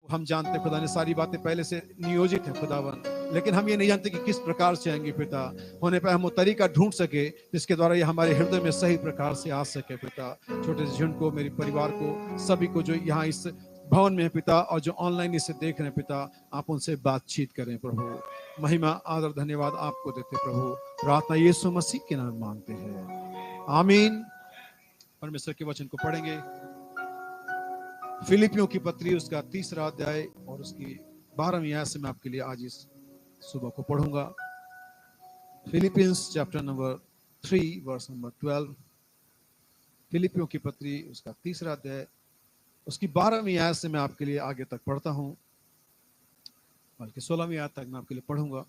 हम जानते खुदा ने सारी बातें पहले से नियोजित है खुदावन, लेकिन हम ये नहीं जानते कि किस प्रकार से आएंगे पिता। होने पर हम वो तरीका ढूंढ सके जिसके द्वारा ये हमारे हृदय में सही प्रकार से आ सके पिता। छोटे से झुंड को, मेरे परिवार को, सभी को जो यहाँ इस भवन में है पिता और जो ऑनलाइन इसे देख रहे हैं पिता, आप उनसे बातचीत करें प्रभु। महिमा आदर धन्यवाद आपको देते प्रभु। प्रार्थना यीशु मसीह के नाम मांगते हैं, आमीन। परमेश्वर के वचन को पढ़ेंगे। फिलिपियों की पत्री उसका 3रा अध्याय और उसकी 12वीं आयत से मैं आपके लिए आज इस सुबह को पढ़ूंगा। Philippians chapter number 3 verse number 12। फिलिपियों की पत्री उसका 3रा अध्याय उसकी 12वीं आयत से मैं आपके लिए आगे तक पढ़ता हूं, बल्कि 16वीं आयत तक मैं आपके लिए पढ़ूंगा।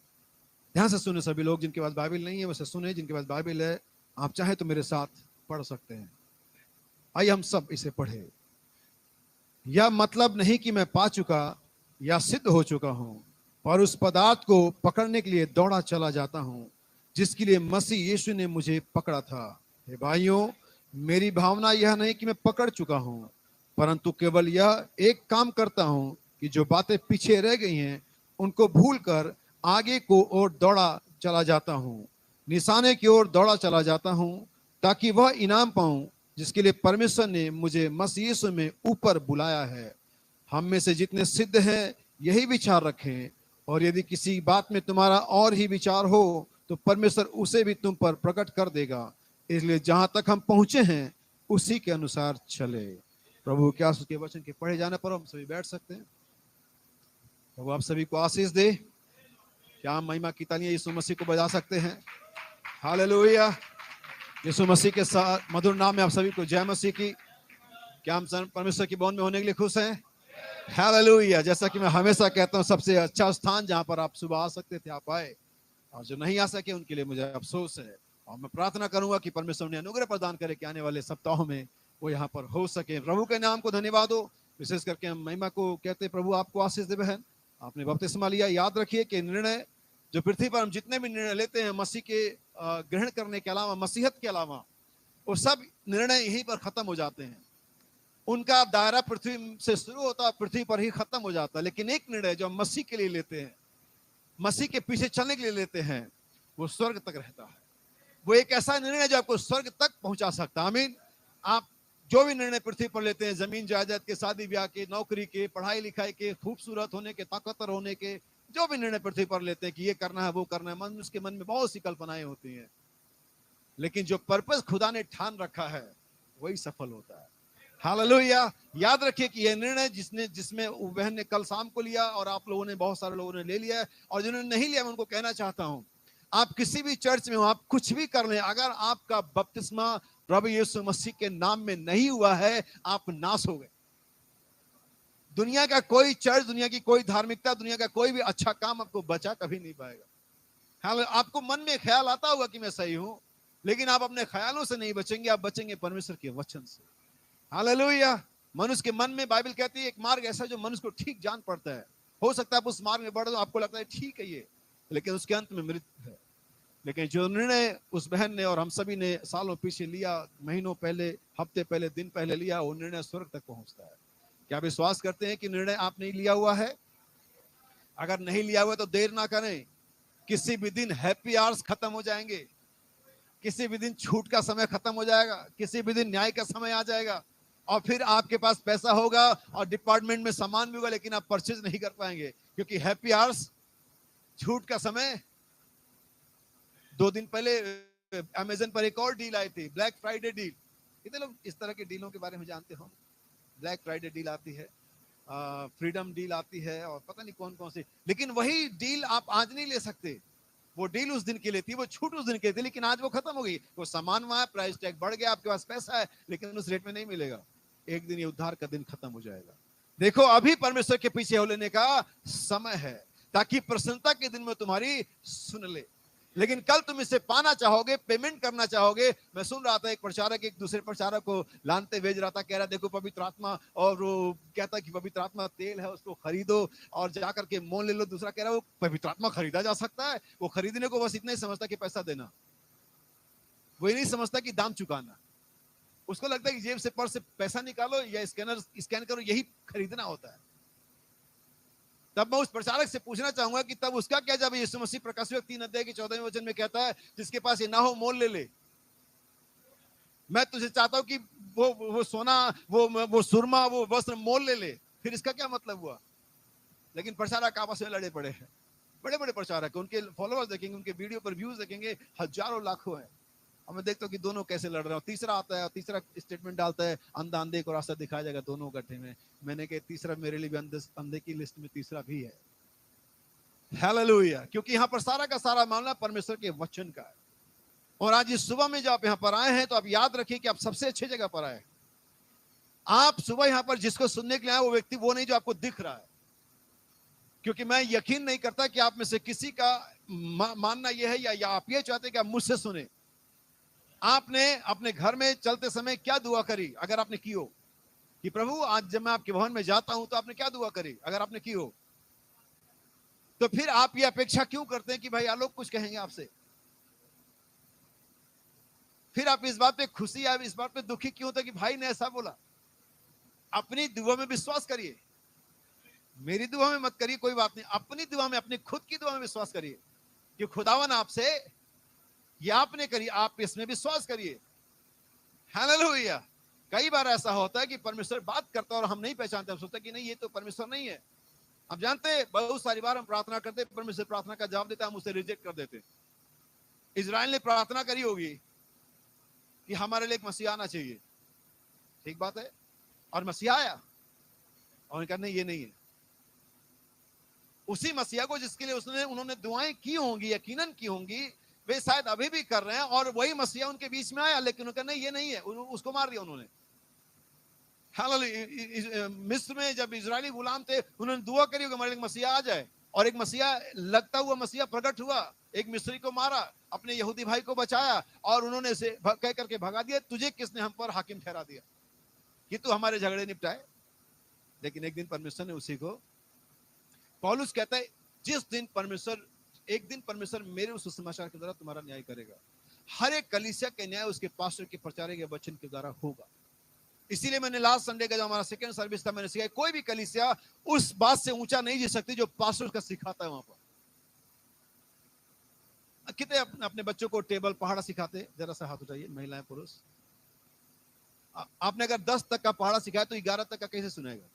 ध्यान से सुने सभी लोग, जिनके पास बाइबल नहीं है वैसे सुने, जिनके पास बाइबल है आप चाहे तो मेरे साथ पढ़ सकते हैं। आइए हम सब इसे पढ़े। यह मतलब नहीं कि मैं पा चुका या सिद्ध हो चुका हूं, पर उस पदार्थ को पकड़ने के लिए दौड़ा चला जाता हूं जिसके लिए मसीह यीशु ने मुझे पकड़ा था। हे भाइयों, मेरी भावना यह नहीं कि मैं पकड़ चुका हूं, परंतु केवल यह एक काम करता हूं कि जो बातें पीछे रह गई हैं उनको भूलकर आगे को ओर दौड़ा चला जाता हूं, निशाने की ओर दौड़ा चला जाता हूं, ताकि वह इनाम पाऊं जिसके लिए परमेश्वर ने मुझे मसीह यीशु में ऊपर बुलाया है। हम में से जितने सिद्ध हैं यही विचार रखें, और यदि किसी बात में तुम्हारा और ही विचार हो तो परमेश्वर उसे भी तुम पर प्रकट कर देगा। इसलिए जहां तक हम पहुंचे हैं उसी के अनुसार चले। प्रभु क्या उसके वचन के पढ़े जाने पर हम सभी बैठ सकते हैं। प्रभु आप सभी को आशीष दे। क्या हम महिमा की तालियां यीशु मसीह को बजा सकते हैं? हालेलुया। यीशु मसीह के साथ मधुर नाम में आप सभी को जय मसीह की। क्या हम परमेश्वर की भवन में होने के लिए खुश हैं? हालेलुया। जैसा कि मैं हमेशा कहता हूं, सबसे अच्छा स्थान जहां पर आप सुबह आ सकते थे आप आए, और जो नहीं आ सके उनके लिए मुझे अफसोस है। और मैं प्रार्थना करूंगा कि परमेश्वर ने अनुग्रह प्रदान करे कि आने वाले सप्ताहों में वो यहाँ पर हो सके। प्रभु के नाम को धन्यवाद हो। विशेष करके हम महिमा को कहते हैं, प्रभु आपको आशीष दे बहन, आपने बपतिस्मा लिया। याद रखिए कि निर्णय जो पृथ्वी पर हम जितने भी निर्णय लेते हैं मसीह के ग्रहण करने के अलावा, मसीहत के अलावा, वो सब निर्णय यहीं पर खत्म हो जाते हैं। उनका दायरा पृथ्वी से शुरू होता है, पृथ्वी पर ही खत्म हो जाता है। लेकिन एक निर्णय जो हम मसीह के लिए लेते हैं, मसीह के पीछे चलने के लिए लेते हैं, वो स्वर्ग तक रहता है। वो एक ऐसा निर्णय जो आपको स्वर्ग तक पहुंचा सकता है। आमीन। आप जो भी निर्णय पृथ्वी पर लेते हैं, जमीन जायदाद के, शादी ब्याह के, नौकरी के, पढ़ाई लिखाई के, खूबसूरत होने के, ताकतवर होने के, जो भी निर्णय पृथ्वी पर लेते हैं कि ये करना है वो करना है, मनुष्य के मन में बहुत सी कल्पनाएं होती हैं, लेकिन जो पर्पस खुदा ने ठान रखा है वही सफल होता है। हालेलुया। याद रखिए कि यह निर्णय जिसमें वो बहन ने कल शाम को लिया, और आप लोगों ने, बहुत सारे लोगों ने ले लिया है, और जिन्होंने नहीं लिया मैं उनको कहना चाहता हूं, आप किसी भी चर्च में हो, आप कुछ भी कर लें, अगर आपका बपतिस्मा प्रभु यीशु मसीह के नाम में नहीं हुआ है, आप नाश हो गए। दुनिया का कोई चर्च, दुनिया की कोई धार्मिकता, दुनिया का कोई भी अच्छा काम आपको बचा कभी नहीं पाएगा। आपको मन में ख्याल आता होगा कि मैं सही हूं, लेकिन आप अपने ख्यालों से नहीं बचेंगे, आप बचेंगे परमेश्वर के वचन से। हालेलुया। मनुष्य के मन में, बाइबल कहती है, एक मार्ग ऐसा जो मनुष्य को ठीक जान पड़ता है। हो सकता है आप उस मार्ग में बढ़ो, आपको लगता है ठीक है ये, लेकिन उसके अंत में मृत्यु है। लेकिन जो निर्णय उस बहन ने और हम सभी ने सालों पीछे लिया, महीनों पहले, हफ्ते पहले, दिन पहले लिया, वो निर्णय स्वर्ग तक पहुंचता है। क्या विश्वास करते हैं कि निर्णय आपने लिया हुआ है? अगर नहीं लिया हुआ तो देर ना करें। किसी भी दिन हैप्पी आवर्स खत्म हो जाएंगे, किसी भी दिन छूट का समय खत्म हो जाएगा, किसी भी दिन न्याय का समय आ जाएगा, और फिर आपके पास पैसा होगा और डिपार्टमेंट में सामान भी होगा, लेकिन आप परचेज नहीं कर पाएंगे, क्योंकि हैप्पी आवर्स, छूट का समय। 2 दिन पहले अमेजन पर एक और डील आई थी, ब्लैक फ्राइडे डील। कितने लोग इस तरह के डीलों के बारे में जानते हो? ब्लैक फ्राइडे डील आती है, फ्रीडम डील आती है, और पता नहीं कौन कौन सी। लेकिन वही डील आप आज नहीं ले सकते। वो डील उस दिन के लिए थी, वो छूट उस दिन के लिए थी, लेकिन आज वो खत्म हो गई। वो सामान वहां, प्राइस टैग बढ़ गया, आपके पास पैसा है, लेकिन उस रेट में नहीं मिलेगा। एक दिन ये उद्धार का दिन खत्म हो जाएगा। देखो, अभी परमेश्वर के पीछे हो लेने का समय है, ताकि प्रसन्नता के दिन में तुम्हारी सुन ले। लेकिन कल तुम इसे पाना चाहोगे, पेमेंट करना चाहोगे। मैं सुन रहा था एक प्रचारक एक दूसरे प्रचारक को लानते भेज रहा था, कह रहा देखो पवित्र आत्मा, और वो कहता कि पवित्र आत्मा तेल है, उसको खरीदो और जाकर के मोल ले लो। दूसरा कह रहा वो पवित्र आत्मा खरीदा जा सकता है? वो खरीदने को बस इतना ही समझता कि पैसा देना, वो नहीं समझता कि दाम चुकाना। उसको लगता है कि जेब से पर्स से पैसा निकालो या स्कैनर स्कैन करो, यही खरीदना होता है। तब मैं उस प्रचारक से पूछना चाहूंगा कि तब उसका क्या जब यीशु मसीह प्रकाशित 3 अध्याय के 14वें वचन में कहता है जिसके पास ये ना हो मोल ले ले। मैं तुझे चाहता हूं कि वो सोना, वो सुरमा, वो वस्त्र मोल ले ले। फिर इसका क्या मतलब हुआ? लेकिन प्रचारक आपस में लड़े पड़े हैं, बड़े बड़े प्रचारक, उनके फॉलोअर्स देखेंगे, उनके वीडियो पर व्यूज देखेंगे, हजारों लाखों है। और मैं देखता हूँ कि दोनों कैसे लड़ रहे हैं। तीसरा आता है और तीसरा स्टेटमेंट डालता है, अंधा अंधे को रास्ता दिखाया जाएगा दोनों गड्ढे में। मैंने कहा तीसरा मेरे लिए भी अंधे की लिस्ट में तीसरा भी है। हालेलुया। क्योंकि यहाँ पर सारा का सारा मामला परमेश्वर के वचन का है। और आज इस सुबह में जो आप यहाँ पर आए हैं तो आप याद रखिए कि आप सबसे अच्छी जगह पर आए। आप सुबह यहाँ पर जिसको सुनने के लिए आए वो व्यक्ति वो नहीं जो आपको दिख रहा है। क्योंकि मैं यकीन नहीं करता कि आप में से किसी का मानना यह है या आप ये चाहते हैं कि आप मुझसे सुने। आपने अपने घर में चलते समय क्या दुआ करी? अगर आपने की हो कि प्रभु आज जब मैं आपके भवन में जाता हूं तो आपने क्या दुआ करी? अगर आपने की हो तो फिर आप ये अपेक्षा क्यों करते हैं कि भाई लोग कुछ कहेंगे आपसे? फिर आप इस बात पे खुशी या इस बात पे दुखी क्यों होते कि भाई ने ऐसा बोला? अपनी दुआ में विश्वास करिए। मेरी दुआ में मत करिए, कोई बात नहीं। अपनी दुआ में, अपनी खुद की दुआ में विश्वास करिए कि खुदावन आपसे ये आपने करी, आप इसमें विश्वास करिए। हालेलुया। कई बार ऐसा होता है कि परमेश्वर बात करता है और हम नहीं पहचानते, हम सोचते हैं कि नहीं ये तो परमेश्वर नहीं है। हम जानते हैं बहुत सारी बार हम प्रार्थना करते हैं, परमेश्वर प्रार्थना का जवाब देता है, हम उसे रिजेक्ट कर देते हैं। इजराइल ने प्रार्थना करी होगी कि हमारे लिए एक मसीहा आना चाहिए, ठीक बात है, और मसीहा आया और कहा नहीं ये नहीं है। उसी मसीहा को जिसके लिए उन्होंने दुआएं की होंगी, यकीनन की होंगी, वे शायद अभी भी कर रहे हैं, और वही मसीहा उनके बीच में आया, लेकिन उन्होंने नहीं ये नहीं है, उसको मार दिया उन्होंने। हालेलुया। मिस्र में जब इजरायली गुलाम थे उन्होंने दुआ करी कि हमारे एक मसीहा आ जाए, और एक मसीहा, लगता हुआ मसीहा प्रकट हुआ। एक मिस्री को मारा, अपने यहूदी भाई को बचाया, और उन्होंने से कह करके भगा दिया, तुझे किसने हम पर हाकिम ठहरा दिया कि तू हमारे झगड़े निपटाए? लेकिन एक दिन परमेश्वर ने उसी को, पौलुस कहता है जिस दिन परमेश्वर, एक दिन परमेश्वर मेरे उस सुसमाचार के द्वारा तुम्हारा न्याय करेगा। हर एक कलीसिया के न्याय उसके पास्टर के प्रचारक के वचन के द्वारा होगा। इसीलिए मैंने लास्ट संडे का जो हमारा सेकंड सर्विस था, मैंने सिखाया कोई भी कलीसिया उस बात से ऊंचा नहीं जी सकती जो पास्टर का सिखाता है। वहां पर कितने अपने बच्चों को टेबल पहाड़ा सिखाते? जरा सा हाथ उठाइए, महिलाएं पुरुष। आपने अगर 10 तक का पहाड़ा सिखाया तो 11 तक का कैसे सुनाएगा?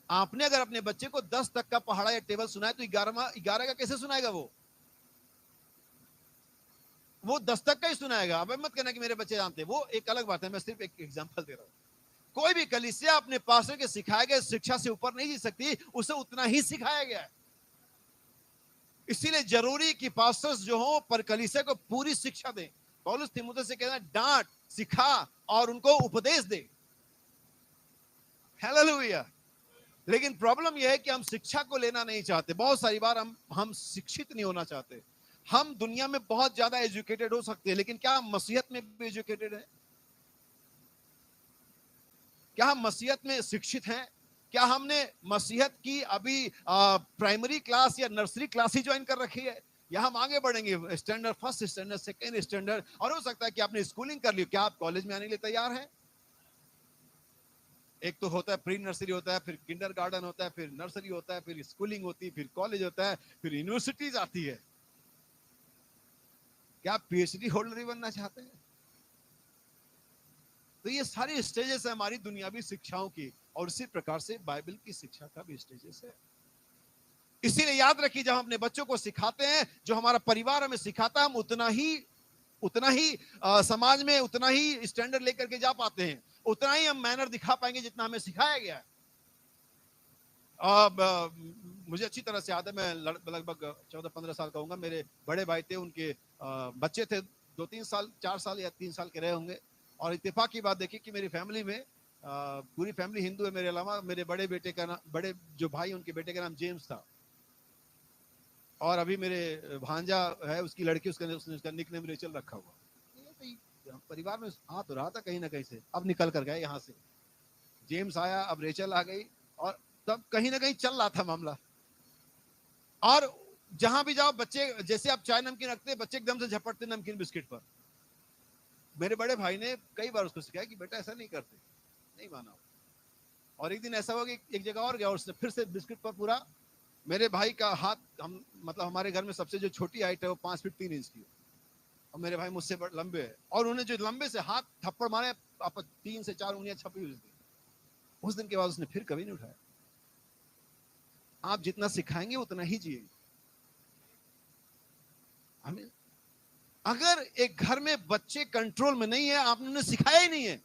आपने अगर अपने बच्चे को 10 तक का पहाड़ा या टेबल सुनाया तो 11 का कैसे सुनाएगा? वो 10 तक का ही सुनाएगा। अब मत कहना कि मेरे बच्चे जानते, वो एक अलग बात है, मैं सिर्फ एक एग्जांपल दे रहा हूं। कोई भी कलीसिया अपने पास्टर के सिखाए गए शिक्षा से ऊपर नहीं जी सकती, उसे उतना ही सिखाया गया है। इसीलिए जरूरी कि पास्टर्स जो हो पर कलीसिया को पूरी शिक्षा दें। पौलुस तीमुथियुस से कहना डांट, सिखा और उनको उपदेश दे। हालेलुया। लेकिन प्रॉब्लम यह है कि हम शिक्षा को लेना नहीं चाहते। बहुत सारी बार हम शिक्षित नहीं होना चाहते। हम दुनिया में बहुत ज्यादा एजुकेटेड हो सकते हैं, लेकिन क्या हम मसीहत में भी एजुकेटेड हैं? क्या हम मसीहत में शिक्षित हैं? क्या हमने मसीहत की अभी प्राइमरी क्लास या नर्सरी क्लास ही ज्वाइन कर रखी है, या हम आगे बढ़ेंगे standard first standard second standard, और हो सकता है कि आपने स्कूलिंग कर ली, क्या आप कॉलेज में आने के लिए तैयार हैं? एक तो होता है प्री नर्सरी होता है, फिर किंडर गार्डन होता है, फिर नर्सरी होता है, फिर स्कूलिंग होती है, फिर कॉलेज होता है, फिर यूनिवर्सिटीज आती है। क्या आप पीएचडी होल्डर ही बनना चाहते हैं? तो ये सारी स्टेजेस है हमारी दुनियावी शिक्षाओं की, और इसी प्रकार से बाइबल की शिक्षा का भी स्टेजेस है। इसीलिए याद रखिए, जब हम अपने बच्चों को सिखाते हैं, जो हमारा परिवार हमें सिखाता है, हम उतना ही समाज में उतना ही स्टैंडर्ड लेकर के जा पाते हैं, उतना ही हम मैनर दिखा पाएंगे जितना हमें सिखाया गया है। मुझे अच्छी तरह से याद है, मैं लगभग 14-15 साल का होऊंगा, मेरे बड़े भाई थे, उनके बच्चे थे 2-3 साल, 4 साल या 3 साल के रहे होंगे। और इत्तेफाक की बात देखिए कि मेरी फैमिली में पूरी फैमिली हिंदू है, मेरे अलावा मेरे बड़े बेटे का नाम, बड़े जो भाई उनके बेटे का नाम जेम्स था, और अभी मेरे भांजा है उसकी लड़की, उसने उसका निकनेम रेचल रखा हुआ। परिवार में आ तो रहा था कहीं ना कहीं से, अब निकल कर गया यहाँ से, जेम्स आया, अब रेचल आ गई, और तब कहीं ना कहीं चल रहा था मामला। और जहां भी जाओ बच्चे, जैसे आप चाय नमकीन रखते, बच्चे एकदम से झपटते नमकीन बिस्किट पर। मेरे बड़े भाई ने कई बार उसको सिखाया कि बेटा ऐसा नहीं करते, नहीं माना। और एक दिन ऐसा हुआ कि एक जगह और गया और उसने फिर से बिस्किट पर पूरा, मेरे भाई का हाथ, हम मतलब हमारे घर में सबसे जो छोटी हाइट है वो 5 फीट 3 इंच की है, और मेरे भाई मुझसे लंबे है, और उन्हें जो लंबे से हाथ थप्पड़ मारे, आप 3 से 4 उंगलियां छपी हुई थी। उस दिन के बाद उसने फिर कभी नहीं उठाया। आप जितना सिखाएंगे उतना ही जिएंगे। हमें अगर एक घर में बच्चे कंट्रोल में नहीं है, आपने उन्हें सिखाया ही नहीं है।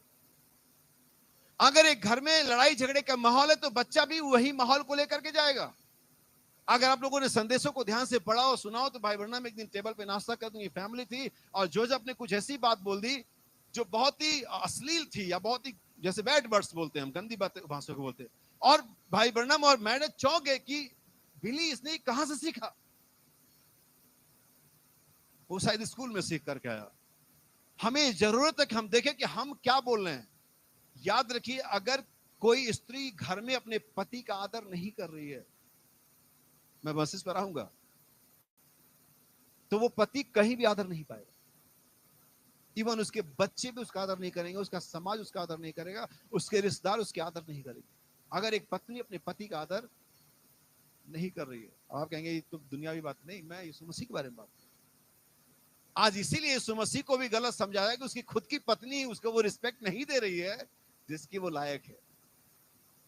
अगर एक घर में लड़ाई झगड़े का माहौल है तो बच्चा भी वही माहौल को लेकर के जाएगा। अगर आप लोगों ने संदेशों को ध्यान से पढ़ा और सुना हो तो भाई वर्णा में एक दिन टेबल पे नाश्ता कर दूंगी, फैमिली थी, और जोसेफ ने कुछ ऐसी बात बोल दी जो बहुत ही अश्लील थी, या बहुत ही जैसे बैड वर्ड्स बोलते हैं हम, गंदी बातें भाषा को बोलते हैं, और भाई वर्णम और मैंने चौंक गए कि बिली इसने कहां से सीखा। वो शायद स्कूल में सीख करके आया। हमें जरूरत है कि हम देखें कि हम क्या बोल रहे हैं। याद रखिए, अगर कोई स्त्री घर में अपने पति का आदर नहीं कर रही है, मैं मैसेज पर आऊंगा, तो वो पति कहीं भी आदर नहीं पाएगा। इवन उसके बच्चे भी उसका आदर नहीं करेंगे, उसका समाज उसका आदर नहीं करेगा, उसके रिश्तेदार उसके आदर नहीं करेंगे। अगर एक पत्नी अपने पति का आदर नहीं कर रही है, आप कहेंगे ये तो दुनियावी बात नहीं, मैं यीशु मसीह के बारे में बात कर रहा हूं। आज इसीलिए यीशु मसीह को भी गलत समझाया कि उसकी खुद की पत्नी उसको वो रिस्पेक्ट नहीं दे रही है जिसकी वो लायक है,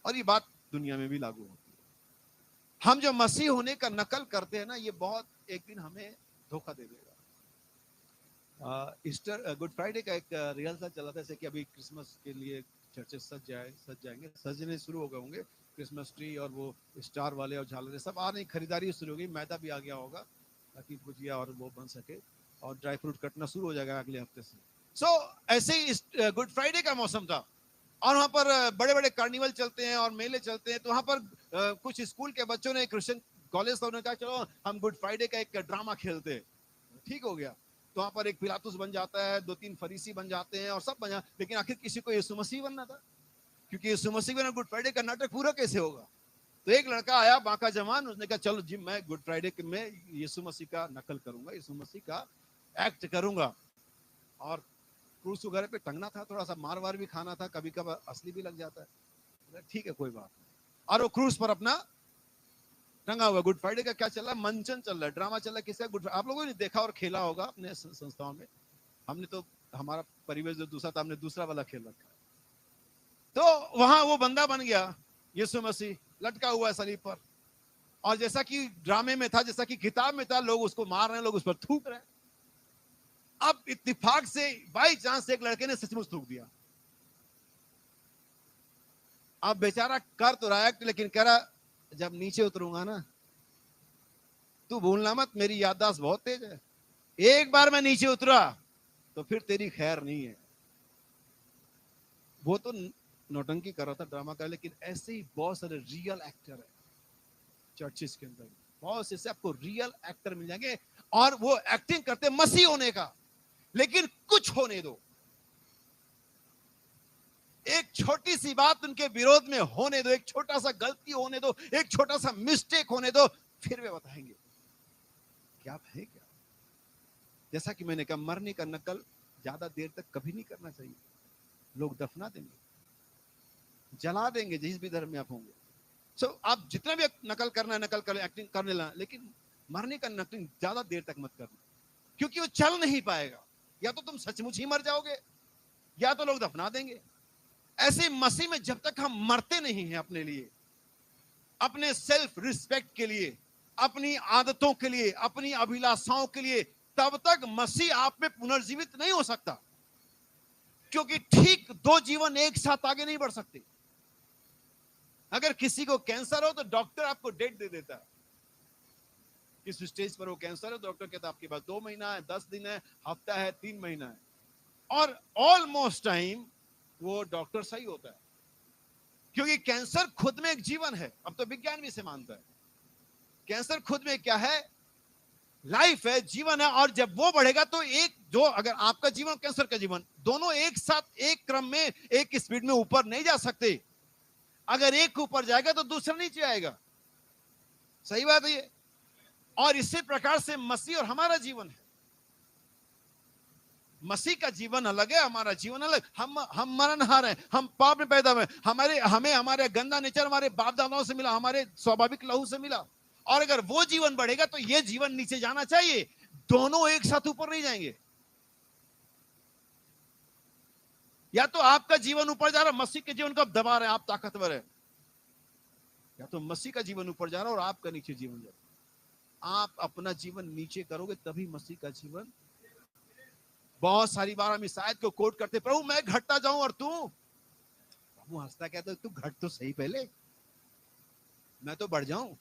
और ये बात दुनिया में भी लागू होती है। हम जो मसीह होने का नकल करते हैं ना, ये बहुत एक दिन हमें धोखा दे देगा। ईस्टर गुड फ्राइडे का एक रिहर्सल चला था, जैसे कि अभी क्रिसमस के लिए चर्चेस सज जाएंगे, सजने शुरू हो गए होंगे, क्रिसमस ट्री और वो स्टार वाले और झालरें सब आ रही, खरीदारी शुरू हो गई, मैदा भी आ गया होगा ताकि भुजिया और वो बन सके, और ड्राई फ्रूट कटना शुरू हो जाएगा अगले हफ्ते से। सो ऐसे ही गुड फ्राइडे का मौसम था, और वहाँ पर बड़े बड़े कार्निवल चलते हैं और मेले चलते हैं। तो वहाँ पर कुछ स्कूल के बच्चों ने, क्रिश्चियन कॉलेज ने कहा चलो हम गुड फ्राइडे का एक ड्रामा खेलते। ठीक हो गया। तो वहाँ पर एक पिलातुस बन जाता है, 2-3 फरीसी बन जाते हैं और सब बन जाते, लेकिन आखिर किसी को यीशु मसीह बनना था, क्योंकि यीशु मसीह बिना गुड फ्राइडे का नाटक पूरा कैसे होगा। तो एक लड़का आया बांका जवान, उसने कहा चलो जी मैं गुड फ्राइडे में यीशु मसीह का नकल करूंगा, यीशु मसीह का एक्ट करूंगा, और क्रूस वगैरह पे टंगना था, थोड़ा सा मार वार भी खाना था, कभी कभार असली भी लग जाता है, ठीक है कोई बात नहीं। और वो क्रूस पर अपना टंगा हुआ। गुड फ्राइडे का क्या चल रहा है, मंचन चल रहा है, ड्रामा चल रहा है। किसका गुड फ्राइडे? आप लोगों ने देखा और खेला होगा अपने संस्थाओं में। हमने तो, हमारा परिवेश जो दूसरा था, हमने दूसरा वाला खेल रखा है। तो वहां वो बंदा बन गया यीशु मसीह, लटका हुआ है सलीब पर, और जैसा कि ड्रामे में था, जैसा कि किताब में था, लोग उसको मार रहे हैं, लोग उस पर थूक रहे हैं। अब इत्तेफाक से, बाई चांस, एक लड़के ने सचमुच थूक दिया। अब बेचारा कर तो रहा है, लेकिन कह रहा जब नीचे उतरूंगा ना, तू भूलना मत, मेरी याददाश्त बहुत तेज है, एक बार मैं नीचे उतरा तो फिर तेरी खैर नहीं है। वो तो नौटंकी कर रहा था, ड्रामा कर, लेकिन ऐसे ही बहुत सारे रियल एक्टर है चर्चेस के अंदर, बहुत से आपको रियल एक्टर मिल जाएंगे, और वो एक्टिंग करते मसीह होने का, लेकिन कुछ होने दो, एक छोटी सी बात उनके विरोध में होने दो, एक छोटा सा गलती होने दो, एक छोटा सा मिस्टेक होने दो, फिर वे बताएंगे क्या है क्या। जैसा कि मैंने कहा, मरने का नकल ज्यादा देर तक कभी नहीं करना चाहिए। लोग दफना देंगे, जला देंगे, जिस भी धर्म में आप होंगे। सो आप जितना भी नकल करना है नकल कर, एक्टिंग करने ला, लेकिन मरने का नकल ज्यादा देर तक मत करना, क्योंकि वो चल नहीं पाएगा। या तो तुम सचमुच ही मर जाओगे, या तो लोग दफना देंगे। ऐसे मसीह में जब तक हम मरते नहीं हैं अपने लिए, अपने सेल्फ रिस्पेक्ट के लिए, अपनी आदतों के लिए, अपनी अभिलाषाओं के लिए, तब तक मसीह आप में पुनर्जीवित नहीं हो सकता, क्योंकि ठीक दो जीवन एक साथ आगे नहीं बढ़ सकते। अगर किसी को कैंसर हो तो डॉक्टर आपको डेट दे देता है, किस स्टेज पर वो कैंसर है, डॉक्टर कहता है आपके पास 2 महीना है, 10 दिन है, हफ्ता है, 3 महीना है, और ऑलमोस्ट टाइम वो डॉक्टर सही होता है, क्योंकि कैंसर खुद में एक जीवन है। अब तो विज्ञान भी इसे मानता है, कैंसर खुद में क्या है, लाइफ है, जीवन है। और जब वो बढ़ेगा तो एक, जो अगर आपका जीवन, कैंसर का जीवन, दोनों एक साथ, एक क्रम में, एक स्पीड में ऊपर नहीं जा सकते। अगर एक ऊपर जाएगा तो दूसरा नीचे आएगा। सही बात है ये। और इसी प्रकार से मसीह और हमारा जीवन है। मसीह का जीवन अलग है, हमारा जीवन अलग। हम मरणहार हैं, हम पाप में पैदा हुए, हमें हमारे गंदा नेचर हमारे बाप दादाओं से मिला, हमारे स्वाभाविक लहू से मिला। और अगर वो जीवन बढ़ेगा तो ये जीवन नीचे जाना चाहिए। दोनों एक साथ ऊपर नहीं जाएंगे। या तो आपका जीवन ऊपर जा रहा है, मसीह के जीवन को आप दबा रहे हैं, आप ताकतवर है, या तो मसीह का जीवन ऊपर जा रहा है और आपका नीचे जीवन जा रहा है। आप अपना जीवन नीचे करोगे तभी मसीह का जीवन। बहुत सारी बार हम शायद को कोट करते, प्रभु मैं घटता जाऊं और तू, प्रभु हंसता कहता तू घट तो सही पहले, मैं तो बढ़ जाऊं।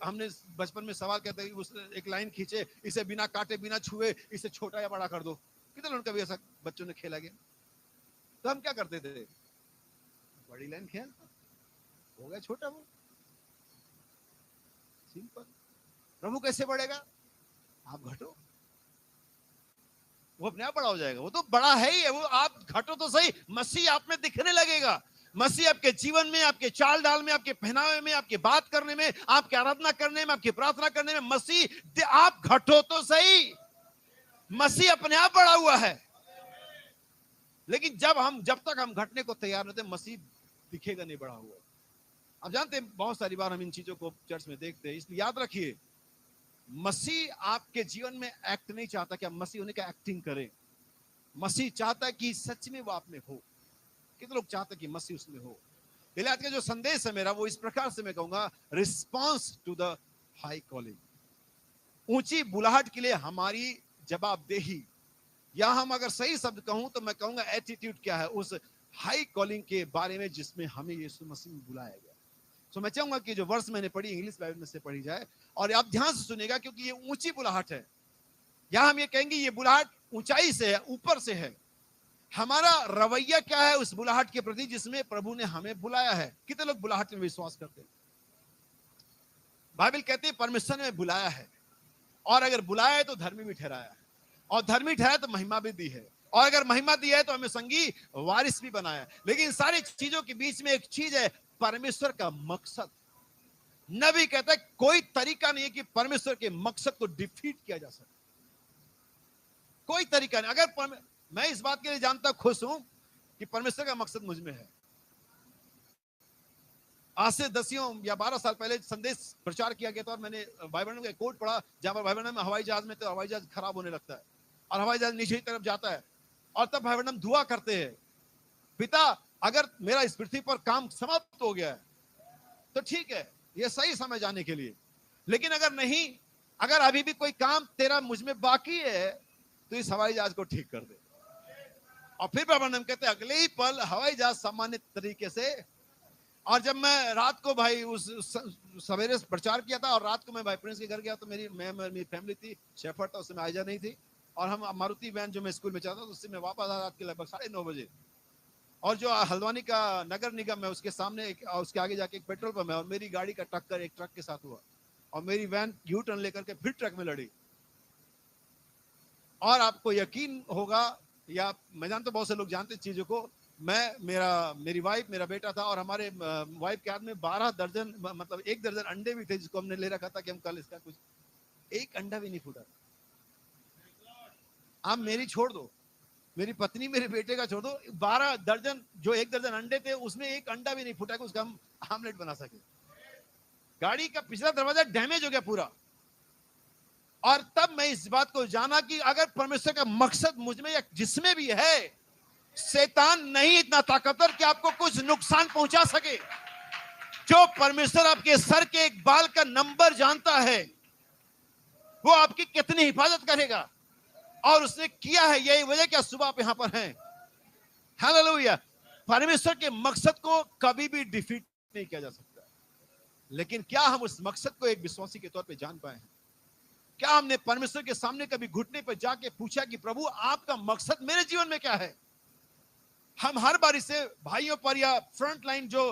हमने बचपन में सवाल कहते हैं, उस एक लाइन खींचे, इसे बिना काटे बिना छुए इसे छोटा या बड़ा कर दो। कितने लोगों कभी ऐसा बच्चों ने खेला गया? तो हम क्या करते थे, बड़ी लाइन खेल, हो गया छोटा, वो सिंपल। प्रभु कैसे बढ़ेगा? आप घटो, वो अपने आप बड़ा हो जाएगा। वो तो बड़ा है ही है, वो आप घटो तो सही, मसीह आप में दिखने लगेगा। मसीह आपके जीवन में, आपके चाल डाल में, आपके पहनावे में, आपके बात करने में, आपके आराधना करने में, आपकी प्रार्थना करने में मसीह, आप घटो तो सही, मसीह अपने आप बड़ा हुआ है। लेकिन जब तक हम घटने को तैयार होते, मसीह दिखेगा नहीं बड़ा हुआ। आप जानते हैं बहुत सारी बार हम इन चीजों को चर्च में देखते हैं, इसलिए याद रखिए, मसीह आपके जीवन में एक्ट नहीं चाहता कि आप मसीह होने का एक्टिंग करें। मसीह चाहता है कि सच में वो आप में हो। कितने लोग चाहते हैं कि मसीह उसमें हो? आज का जो संदेश है मेरा, वो इस प्रकार से मैं कहूंगा, response to the high calling, ऊंची बुलाहट के लिए हमारी जवाबदेही, या हम अगर सही शब्द कहूं तो मैं कहूंगा एटीट्यूड क्या है उस हाई कॉलिंग के बारे में जिसमें हमें यीशु मसीह में बुलाया गया। तो मैं चाहूंगा कि जो वर्ष मैंने पढ़ी इंग्लिश बाइबल में से पढ़ी जाए, और आप ध्यान से सुनेगा, क्योंकि ये ऊंची बुलाहट है। या हम ये कहेंगे ये बुलाहट ऊंचाई से है, ऊपर से है। हमारा रवैया क्या है उस बुलाहट के प्रति जिसमें प्रभु ने हमें बुलाया है? कितने लोग बुलाहट में विश्वास करते हैं? बाइबल कहते हैं परमेश्वर ने बुलाया है, और अगर बुलाया है तो धर्मी भी ठहराया है, और धर्मी ठहराया तो महिमा भी दी है, और अगर महिमा दी है तो हमें संगी वारिस भी बनाया। लेकिन सारी चीजों के बीच में एक चीज है, परमेश्वर का मकसद। नबी कहता है कोई तरीका नहीं है कि परमेश्वर के मकसद को डिफीट किया जा सके, कोई तरीका नहीं। अगर मैं इस बात के लिए जानता खुश हूं कि परमेश्वर का मकसद मुझ में है। आज से 10 या 12 साल पहले संदेश प्रचार किया गया था, और मैंने बाइबल में कोट पढ़ा जहां पर बाइबल में हवाई जहाज में तो हवाई जहाज खराब होने लगता है और हवाई जहाज नीचे की तरफ जाता है, और तब बाइबल दुआ करते हैं, पिता अगर मेरा इस पृथ्वी पर काम समाप्त हो गया है तो ठीक है, ये सही समय जाने के लिए, लेकिन अगर नहीं, अगर अभी भी कोई काम तेरा मुझ में बाकी है तो इस हवाई जहाज को ठीक कर दे। और फिर प्रबंधन कहते हैं अगले ही पल हवाई जहाज सामान्य तरीके से। और जब मैं रात को भाई उस सवेरे प्रचार किया था, और रात को मैं भाई प्रिंस के घर गया, तो मेरी फैमिली थी, शेफर्ड था, उसमें आयजा नहीं थी, और हम मारुति वैन जो मैं स्कूल में चाहता था उससे मैं वापस आया रात के लगभग 9:30 बजे। और जो हल्द्वानी का नगर निगम है उसके सामने उसके आगे जाके एक पेट्रोल पंप है, और मेरी गाड़ी का टक्कर एक ट्रक के साथ हुआ, और मेरी वैन यू टर्न लेकर के फिर ट्रक में लड़ी। और आपको यकीन होगा, या मैं जानता, बहुत से लोग जानते चीजों को, मेरी वाइफ, मेरा बेटा था, और हमारे वाइफ के हाथ में 12 दर्जन, मतलब 1 दर्जन अंडे भी थे जिसको हमने ले रखा था कि हम कल इसका कुछ, एक अंडा भी नहीं फूटा। आप मेरी छोड़ दो, मेरी पत्नी, मेरे बेटे का छोड़ दो, 12 दर्जन, जो 1 दर्जन अंडे थे उसमें एक अंडा भी नहीं फूटा कि उसका हम आमलेट बना सके। गाड़ी का पिछला दरवाजा डैमेज हो गया पूरा। और तब मैं इस बात को जाना कि अगर परमेश्वर का मकसद मुझ में या जिसमें भी है, शैतान नहीं इतना ताकतवर कि आपको कुछ नुकसान पहुंचा सके। जो परमेश्वर आपके सर के एक बाल का नंबर जानता है, वो आपकी कितनी हिफाजत करेगा, और उसने किया है। यही वजह क्या सुबह आप यहां पर हैं। हालेलुया। परमेश्वर के मकसद को कभी भी डिफीट नहीं किया जा सकता, लेकिन क्या हम उस मकसद को एक विश्वासी के तौर पे जान पाए हैं? क्या हमने परमेश्वर के सामने कभी घुटने पर जाके पूछा कि प्रभु आपका मकसद मेरे जीवन में क्या है? हम हर बार इसे भाइयों पर, या फ्रंट लाइन जो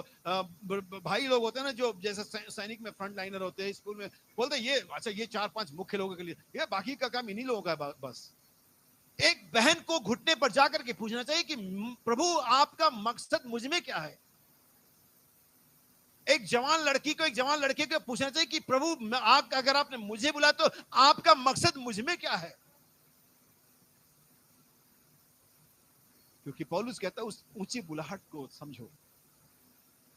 भाई लोग होते हैं ना, जो जैसे सैनिक में फ्रंट लाइनर होते हैं, स्कूल में बोलते हैं ये अच्छा, ये 4-5 मुख्य लोगों के लिए, ये बाकी का काम इन्हीं लोगों का है बस। एक बहन को घुटने पर जाकर के पूछना चाहिए कि प्रभु आपका मकसद मुझ में क्या है? एक जवान लड़की को, एक जवान लड़के को पूछना चाहिए कि प्रभु आप, अगर आपने मुझे बुलाया तो आपका मकसद मुझ में क्या है? क्योंकि पौलुस कहता है उस ऊंची बुलाहट को समझो,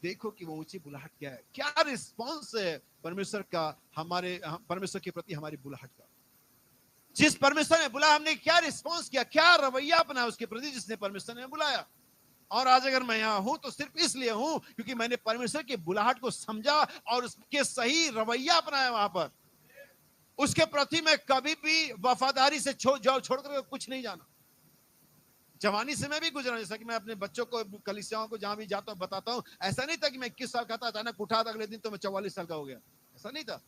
देखो कि वो ऊंची बुलाहट क्या है, क्या रिस्पॉन्स है परमेश्वर का परमेश्वर के प्रति हमारी बुलाहट का। जिस परमेश्वर ने बुलाया हमने क्या रिस्पॉन्स किया, क्या रवैया अपनाया उसके प्रति जिसने परमेश्वर ने बुलाया। और आज अगर मैं यहां हूं तो सिर्फ इसलिए हूं क्योंकि मैंने परमेश्वर की बुलाहट को समझा और उसके सही रवैया अपनाया। वहां पर उसके प्रति मैं कभी भी वफादारी से छोड़कर कुछ नहीं जाना। जवानी से मैं भी गुजरा, जैसा कि मैं अपने बच्चों को, कलीसियाओं को जहां भी जाता हूं बताता हूं, ऐसा नहीं था कि मैं 21 साल का था अचानक उठा था अगले दिन तो मैं 44 साल का हो गया, ऐसा नहीं था।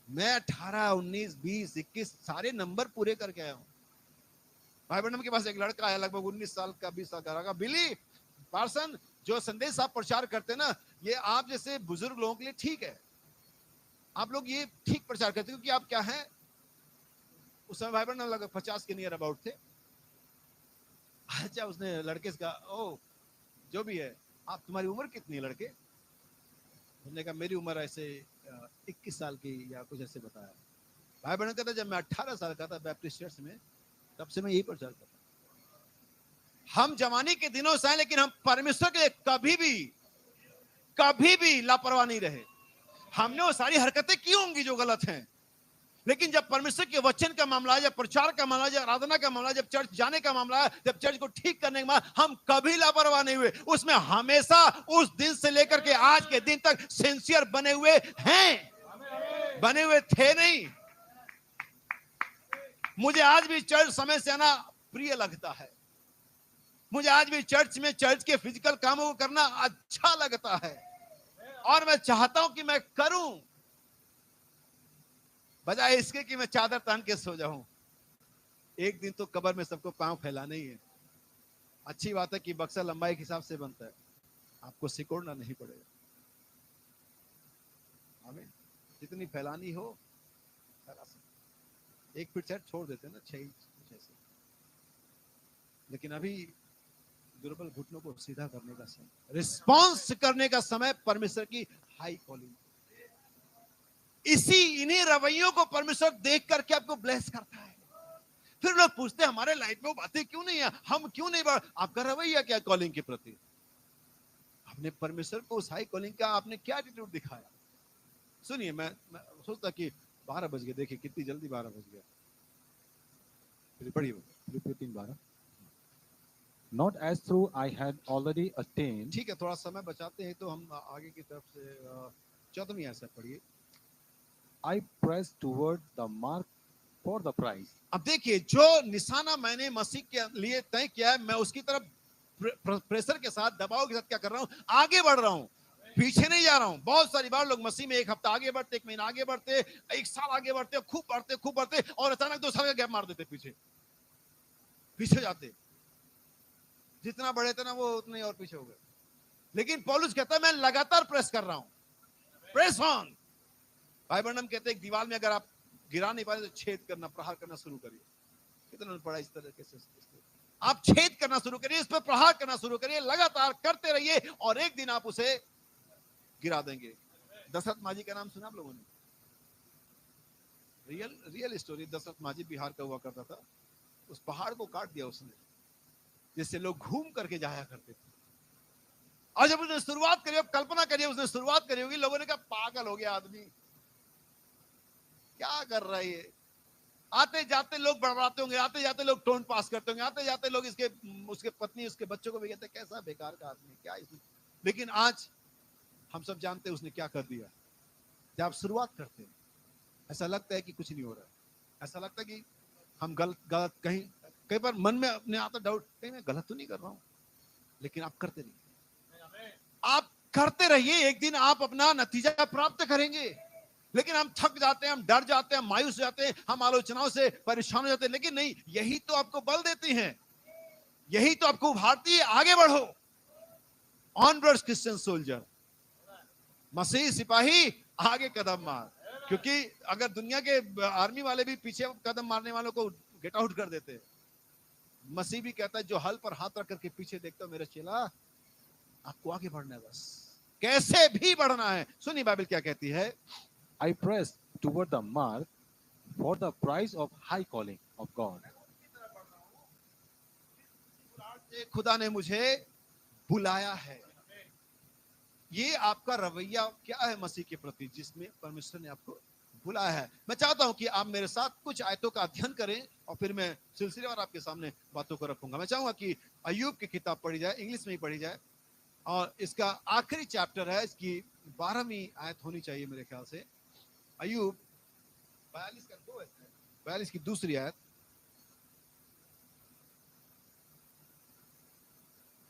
मैं 18, 19, 20, 21 सारे नंबर पूरे करके आया हूं। भाई बहनों के पास एक लड़का है लगभग 19 साल का, 20 साल का, बिली पार्सन, जो संदेश आप प्रचार करते हैं ना, ये आप जैसे बुजुर्ग लोगों के लिए ठीक है, आप लोग ये ठीक प्रचार करते हैं, क्योंकि आप क्या है, उस समय भाई बहन लगभग 50 के नियर अबाउट थे। अच्छा, उसने लड़के से कहा, ओ जो भी है, आप तुम्हारी उम्र कितनी है लड़के? उसने कहा मेरी उम्र ऐसे 21 साल की या कुछ ऐसे बताया। भाई बहन कहता जब मैं 18 साल का था बैप्टिस्ट चर्च में, तब से मैं यही प्रचार करता। हम जवानी के दिनों से हैं, लेकिन हम परमेश्वर के लिए कभी भी लापरवाह नहीं रहे। हमने वो सारी हरकतें की होंगी जो गलत हैं, लेकिन जब परमेश्वर के वचन का मामला है, जब प्रचार का मामला है, जब आराधना का मामला है, जब चर्च जाने का मामला है, जब चर्च को ठीक करने का मामला, हम कभी लापरवाह नहीं हुए। उसमें हमेशा उस दिन से लेकर के आज के दिन तक सिंसियर बने हुए हैं, बने हुए थे नहीं। मुझे आज भी चर्च समय से आना प्रिय लगता है। मुझे आज भी चर्च में चर्च के फिजिकल कामों को करना अच्छा लगता है, और मैं चाहता हूं कि मैं करूं, बजाय इसके कि मैं चादर तान के सो जाऊं। एक दिन तो कब्र में सबको पांव फैलाना ही है। अच्छी बात है कि बक्सा लंबाई के हिसाब से बनता है, आपको सिकोड़ना नहीं पड़ेगा। हमें जितनी फैलानी हो फैला सकते। 1 फीट चर्च छोड़ देते हैं ना, 6 से, लेकिन अभी दुर्बल घुटनों को सीधा करने का समय, रिस्पॉन्स करने का समय परमेश्वर की हाई कॉलिंग। इन्हीं रवैयों को परमेश्वर देख करके आपको ब्लेस करता है। फिर लोग पूछते हैं हमारे लाइफ में वो बातें क्यों नहीं है, हम क्यों नहीं बढ़। आपका रवैया क्या कॉलिंग के प्रति? आपने परमेश्वर को उस हाई कॉलिंग का आपने क्या एटीट्यूड दिखाया? सुनिए, मैं सोचता कि 12 बज गए, देखिए कितनी जल्दी 12 बज गया। पढ़िए Philippians 3:12। Not as though I had already attained. ठीक है, थोड़ा समय बचाते हैं तो हम आगे की तरफ से 14वीं आयत पढ़िए। I press toward the mark for the prize. अब देखिए, जो निशाना मैंने मसीह के लिए तय किया है, मैं उसकी तरफ प्रेशर के साथ, दबाव के साथ क्या कर रहा हूं? आगे बढ़ रहा हूं, पीछे नहीं जा रहा हूं। बहुत सारी बार लोग मसीह में 1 हफ्ता आगे बढ़ते, 1 महीना आगे बढ़ते, 1 साल आगे बढ़ते, खूब बढ़ते और अचानक 2 साल का गैप मार देते, पीछे जाते। जितना बढ़े थे ना वो उतने और पीछे हो गए। लेकिन पौलुस कहता है मैं लगातार प्रेस कर रहा हूं, प्रेस ऑन। भाई बर्नम कहते हैं दीवार में अगर आप गिरा नहीं पाए तो छेद करना, प्रहार करना शुरू करिए। कितना पढ़ा इस तरह से, आप छेद करना शुरू करिए, इस पर प्रहार करना शुरू करिए, लगातार करते रहिए और एक दिन आप उसे गिरा देंगे। दशरथ माझी का नाम सुना आप लोगों ने? Real story. दशरथ माझी बिहार का हुआ करता था। उस पहाड़ को काट दिया उसने, जिससे लोग घूम करके जाया करते थे। और जब उसने शुरुआत करी, कल्पना करिए उसने शुरुआत करी होगी, लोगों ने कहा पागल हो गया आदमी, क्या कर रहा है ये। आते जाते लोग बड़बड़ाते होंगे, आते जाते लोग टोन पास करते होंगे, आते जाते लोग उसके पत्नी, उसके बच्चों को भी कहते कैसा बेकार का आदमी, क्या इसमें। लेकिन आज हम सब जानते हैं उसने क्या कर दिया। जब आप शुरुआत करते हैं ऐसा लगता है कि कुछ नहीं हो रहा है, ऐसा लगता है कि हम गलत कहीं, कई बार मन में अपने आता डाउट, कहीं मैं गलत तो नहीं कर रहा हूं। लेकिन आप करते रहिए, आप करते रहिए, एक दिन आप अपना नतीजा प्राप्त करेंगे। लेकिन हम थक जाते हैं, हम डर जाते हैं, मायूस हो जाते हैं, हम आलोचनाओं से परेशान हो जाते हैं। लेकिन नहीं, यही तो आपको बल देती हैं, यही तो आपको उभारती है, आगे बढ़ो। ऑनवर्ड्स क्रिश्चियन सोल्जर, मसीही सिपाही, आगे कदम मार। क्योंकि अगर दुनिया के आर्मी वाले भी पीछे कदम मारने वालों को गेट आउट कर देते हैं, मसीह भी कहता है जो हल पर हाथ रख करके पीछे देखता हो मेरा चेला, आपको आगे बढ़ना है, बस कैसे भी बढ़ना है। सुनिए बाइबल क्या कहती है। I press toward the mark for the prize of high calling of God. से खुदा ने मुझे बुलाया है। ये आपका रवैया क्या है मसीह के प्रति, जिसमें परमेश्वर ने आपको बुलाया है। मैं चाहता हूं कि आप मेरे साथ कुछ आयतों का अध्ययन करें और फिर मैं सिलसिलेवार आपके सामने बातों को रखूंगा। मैं चाहूंगा कि अय्यूब की किताब पढ़ी जाए, इंग्लिश में ही पढ़ी जाए, और इसका आखिरी चैप्टर है, इसकी 12वीं आयत होनी चाहिए मेरे ख्याल से। अय्यूब 42 की दूसरी आयत।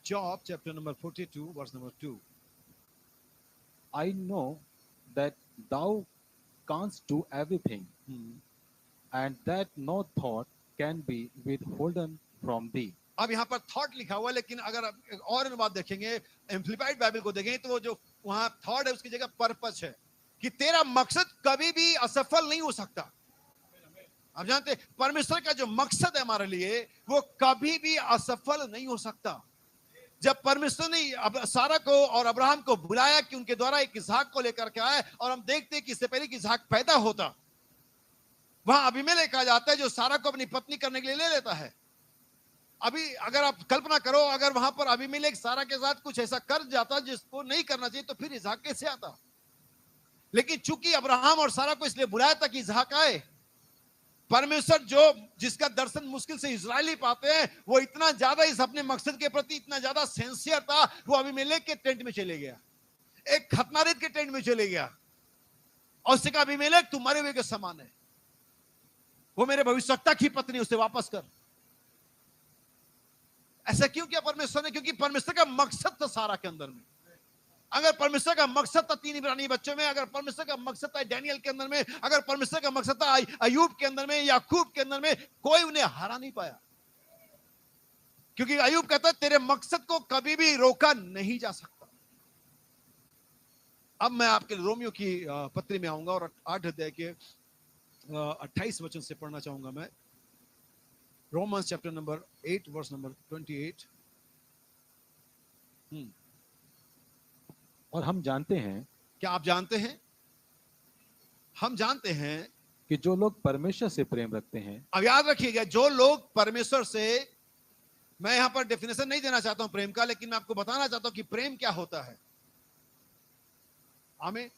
Job chapter number 42 verse number 2. I know that thou canst do everything, and that no thought can be withholden from thee. अब यहाँ पर थॉट लिखा हुआ है, लेकिन अगर आप एक और अनुवाद देखेंगे, एम्प्लीफाइड बाइबल को देखेंगे, तो वो जो वहां थॉट है उसकी जगह पर्पस है, कि तेरा मकसद कभी भी असफल नहीं हो सकता। आप जानते हैं परमेश्वर का जो मकसद है हमारे लिए, वो कभी भी असफल नहीं हो सकता। जब परमेश्वर ने सारा को और अब्राहम को बुलाया कि उनके द्वारा एक इसहाक को लेकर के आए, और हम देखते हैं कि इससे पहले कि इसहाक पैदा होता, वहां अबीमेलेक आ जाता है जो सारा को अपनी पत्नी करने के लिए ले लेता है। अभी अगर आप कल्पना करो, अगर वहां पर अबीमेलेक सारा के साथ कुछ ऐसा कर जाता जिसको नहीं करना चाहिए, तो फिर इसहाक कैसे आता? लेकिन चूंकि अब्राहम और सारा को इसलिए बुलाया था कि इसहाक आए। परमेश्वर जिसका दर्शन मुश्किल से इजरायली पाते हैं, वो इतना ज्यादा इस अपने मकसद के प्रति इतना ज्यादा सिंसियर था, वो अबीमेलेक के टेंट में चले गया, एक खतनारेत के टेंट में चले गया, और उससे कहा अबीमेलेक तू मरे हुए के समान है, वो मेरे भविष्यवक्ता की पत्नी, उसे वापस कर। ऐसा क्यों किया परमेश्वर ने? क्योंकि परमेश्वर का मकसद था सारा के अंदर में। अगर परमेश्वर का मकसद था 3 इब्रानी बच्चों में, अगर परमेश्वर का मकसद था डैनियल के अंदर में, अगर परमेश्वर का मकसद था अय्यूब के अंदर में, याकूब के अंदर में, कोई उन्हें हरा नहीं पाया। क्योंकि अय्यूब कहता है तेरे मकसद को कभी भी रोका नहीं जा सकता। अब मैं आपके रोमियो की पत्री में आऊंगा और 8 अध्याय के 28 वचन से पढ़ना चाहूंगा मैं। Romans chapter number 8 verse number 28। और हम जानते हैं, क्या आप जानते हैं? हम जानते हैं कि जो लोग परमेश्वर से प्रेम रखते हैं। अब याद रखिएगा, जो लोग परमेश्वर से, मैं यहां पर डेफिनेशन नहीं देना चाहता हूं प्रेम का, लेकिन मैं आपको बताना चाहता हूं कि प्रेम क्या होता है। आमीन।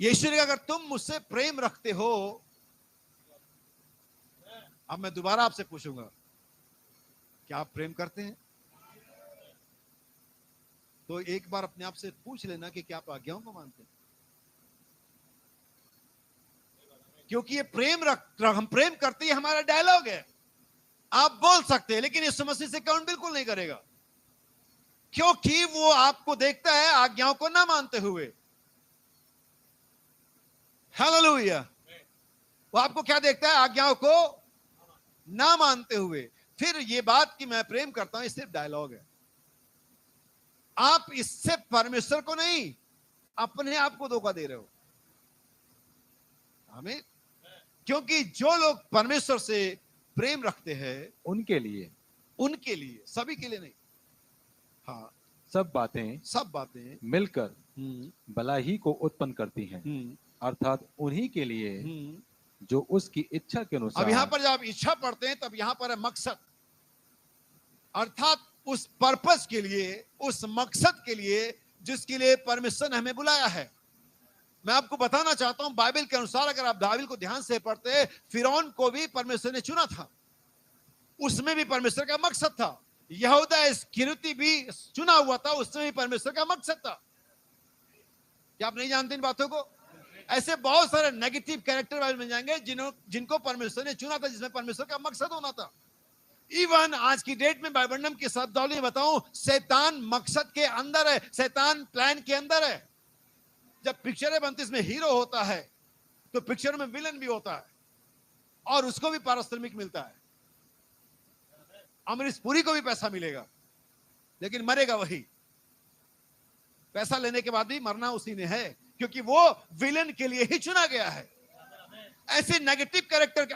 यीशु ने अगर तुम मुझसे प्रेम रखते हो, अब मैं दोबारा आपसे पूछूंगा, क्या आप प्रेम करते हैं? तो एक बार अपने आप से पूछ लेना कि क्या आप आज्ञाओं को मानते हैं? क्योंकि ये हम प्रेम करते हैं, हमारा डायलॉग है। आप बोल सकते हैं, लेकिन इस समस्या से काउंट बिल्कुल नहीं करेगा, क्योंकि वो आपको देखता है आज्ञाओं को ना मानते हुए। हालेलुया। वो आपको क्या देखता है? आज्ञाओं को ना मानते हुए। फिर ये बात कि मैं प्रेम करता हूं, ये सिर्फ डायलॉग है। आप इससे परमेश्वर को नहीं, अपने आप को धोखा दे रहे हो। आमीन। क्योंकि जो लोग परमेश्वर से प्रेम रखते हैं, उनके लिए, सभी के लिए नहीं, हाँ, सब बातें मिलकर भलाई को उत्पन्न करती हैं, अर्थात उन्हीं के लिए जो उसकी इच्छा के अनुसार। अब यहां पर जब आप इच्छा पढ़ते हैं, तब यहां पर है मकसद, अर्थात उस पर्पस के लिए, उस मकसद के लिए जिसके लिए परमेश्वर ने हमें बुलाया है। मैं आपको बताना चाहता हूं, बाइबल के अनुसार अगर आप बाइबल को ध्यान से पढ़ते हैं, फिरौन को भी परमेश्वर ने चुना था, उसमें भी परमेश्वर का मकसद था। यहूदा इस्करियोती भी चुना हुआ था, उसमें भी परमेश्वर का मकसद था। क्या आप नहीं जानते इन बातों को? ऐसे बहुत सारे नेगेटिव कैरेक्टर बाइबल में जाएंगे जिनको परमेश्वर ने चुना था, जिसमें परमेश्वर का मकसद होना था। इवन आज की डेट में बाइबल की शब्दावली बताऊं, शैतान मकसद के अंदर है, शैतान प्लान के अंदर है। जब पिक्चरें बनती इसमें हीरो होता है, तो पिक्चर में विलन भी होता है, और उसको भी पारिश्रमिक मिलता है। अमरीश पुरी को भी पैसा मिलेगा, लेकिन मरेगा वही। पैसा लेने के बाद भी मरना उसी ने है, क्योंकि वो विलन के लिए ही चुना गया है। ऐसे नेगेटिव कैरेक्टर,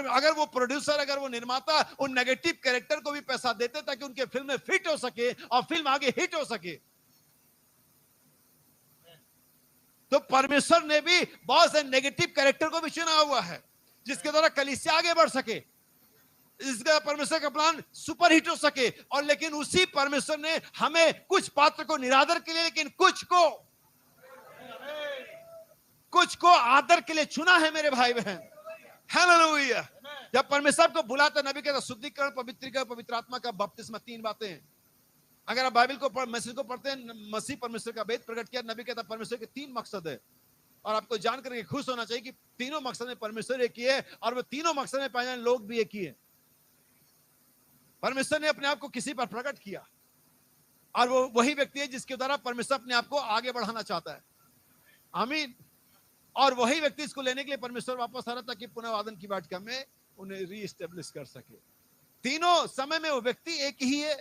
अगर वो प्रोड्यूसर, अगर वो निर्माता उन नेगेटिव कैरेक्टर को भी पैसा देते ताकि उनके फिल्म में फिट हो सके और फिल्म आगे हिट हो सके, तो परमेश्वर ने भी बहुत से नेगेटिव कैरेक्टर को भी चुना हुआ है, जिसके द्वारा कलीसिया आगे बढ़ सके। इसका परमेश्वर का प्लान सुपर हिट हो सके। और लेकिन उसी परमेश्वर ने हमें कुछ पात्र को निरादर के लिए, लेकिन कुछ को आदर के लिए चुना है मेरे भाई बहन। हालेलुया। जब परमेश्वर को बुलाता, नबी कहता शुद्धिकरण, पवित्रीकरण, पवित्र आत्मा का बपतिस्मा, 3 बातें हैं। अगर आप बाइबल को मैसेज को पढ़ते हैं, मसीह परमेश्वर का भेद प्रकट किया, नबी कहता परमेश्वर के 3 मकसद है। और आपको जानकर के खुश होना चाहिए कि तीनों मकसद में परमेश्वर एक ही है, और वो तीनों मकसद में पाए जाने लोग भी एक ही है। परमेश्वर ने अपने आप को किसी पर प्रकट किया, और वो वही व्यक्ति है जिसके द्वारा परमेश्वर अपने आप को आगे बढ़ाना चाहता है। आमीन। और वही व्यक्ति इसको लेने के लिए परमेश्वर वापस आ रहा था कि पुनर्वादन की वाटिका में उन्हें रीएस्टेब्लिश कर सके। तीनों समय में वो व्यक्ति एक ही है।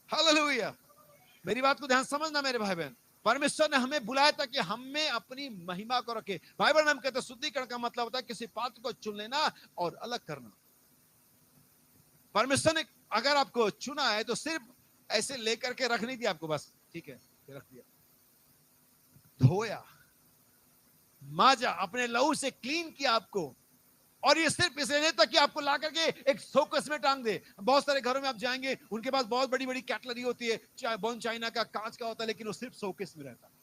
हालेलुया। मेरी बात को ध्यान समझना मेरे भाई बहन। परमेश्वर ने हमें बुलाया था कि हमें अपनी महिमा को रखे। बाइबल में हम कहते हैं शुद्धिकरण का मतलब होता है किसी पात्र को चुन लेना और अलग करना। परमेश्वर ने अगर आपको चुना है तो सिर्फ ऐसे लेकर के रख नहीं दिया आपको, बस ठीक है रख दिया, धोया, माजा, अपने लहू से क्लीन किया आपको। और ये सिर्फ इसलिए नहीं था कि आपको ला करके एक शोकेस में टांग दे। बहुत सारे घरों में आप जाएंगे, उनके पास बहुत बड़ी बड़ी कैटलरी होती है, बोन चाइना का, कांच का होता है, लेकिन वो सिर्फ शोकेस में रहता है।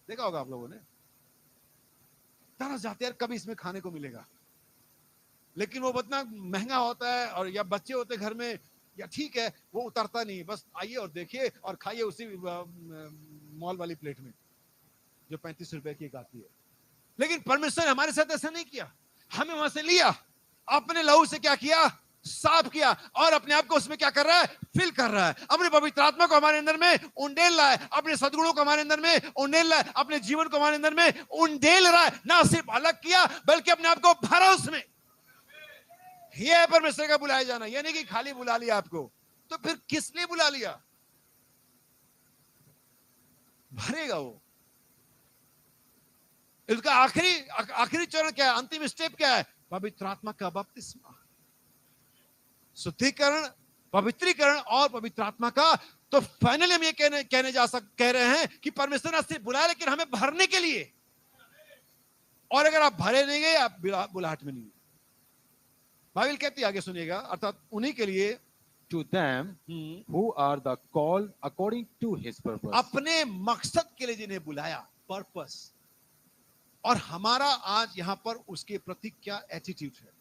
देखा होगा आप लोगों ने। तरस जाते यार कभी इसमें खाने को मिलेगा, लेकिन वो इतना महंगा होता है, और या बच्चे होते घर में, या ठीक है वो उतरता नहीं, बस आइए और देखिए और खाइए उसी मॉल वाली प्लेट में जो 35 रुपए की आती है। लेकिन परमेश्वर ने हमारे साथ ऐसा नहीं किया। हमें वहां से लिया, अपने लहू से क्या किया, साफ किया, और अपने आप को उसमें क्या कर रहा है, फिल कर रहा है। अपने पवित्र आत्मा को हमारे अंदर में उंडेल रहा है, अपने सद्गुणों को हमारे अंदर में उंडेल रहा है, अपने जीवन को हमारे अंदर में उंडेल रहा है। ना सिर्फ अलग किया बल्कि अपने आप को भरा उसमें। यह है परमेश्वर का बुलाया जाना। यह नहीं कि खाली बुला लिया आपको, तो फिर किस लिए बुला लिया। भरेगा वो। इसका आखिरी चरण क्या है, अंतिम स्टेप क्या है, पवित्र आत्मा का बपतिस्मा, शुद्धिकरण, पवित्रीकरण और पवित्र आत्मा का। तो फाइनली हम ये कह रहे हैं कि परमेश्वर ने सिर्फ बुलाया, लेकिन हमें भरने के लिए। और अगर आप भरे नहीं गए, आप बुलाहट में नहीं। बाइबल कहती है, आगे सुनिएगा, अर्थात उन्हीं के लिए, to them who are the called according to his purpose, अपने मकसद के लिए जिन्हें बुलाया, पर्पस। और हमारा आज यहां पर उसके प्रति क्या एटीट्यूड है।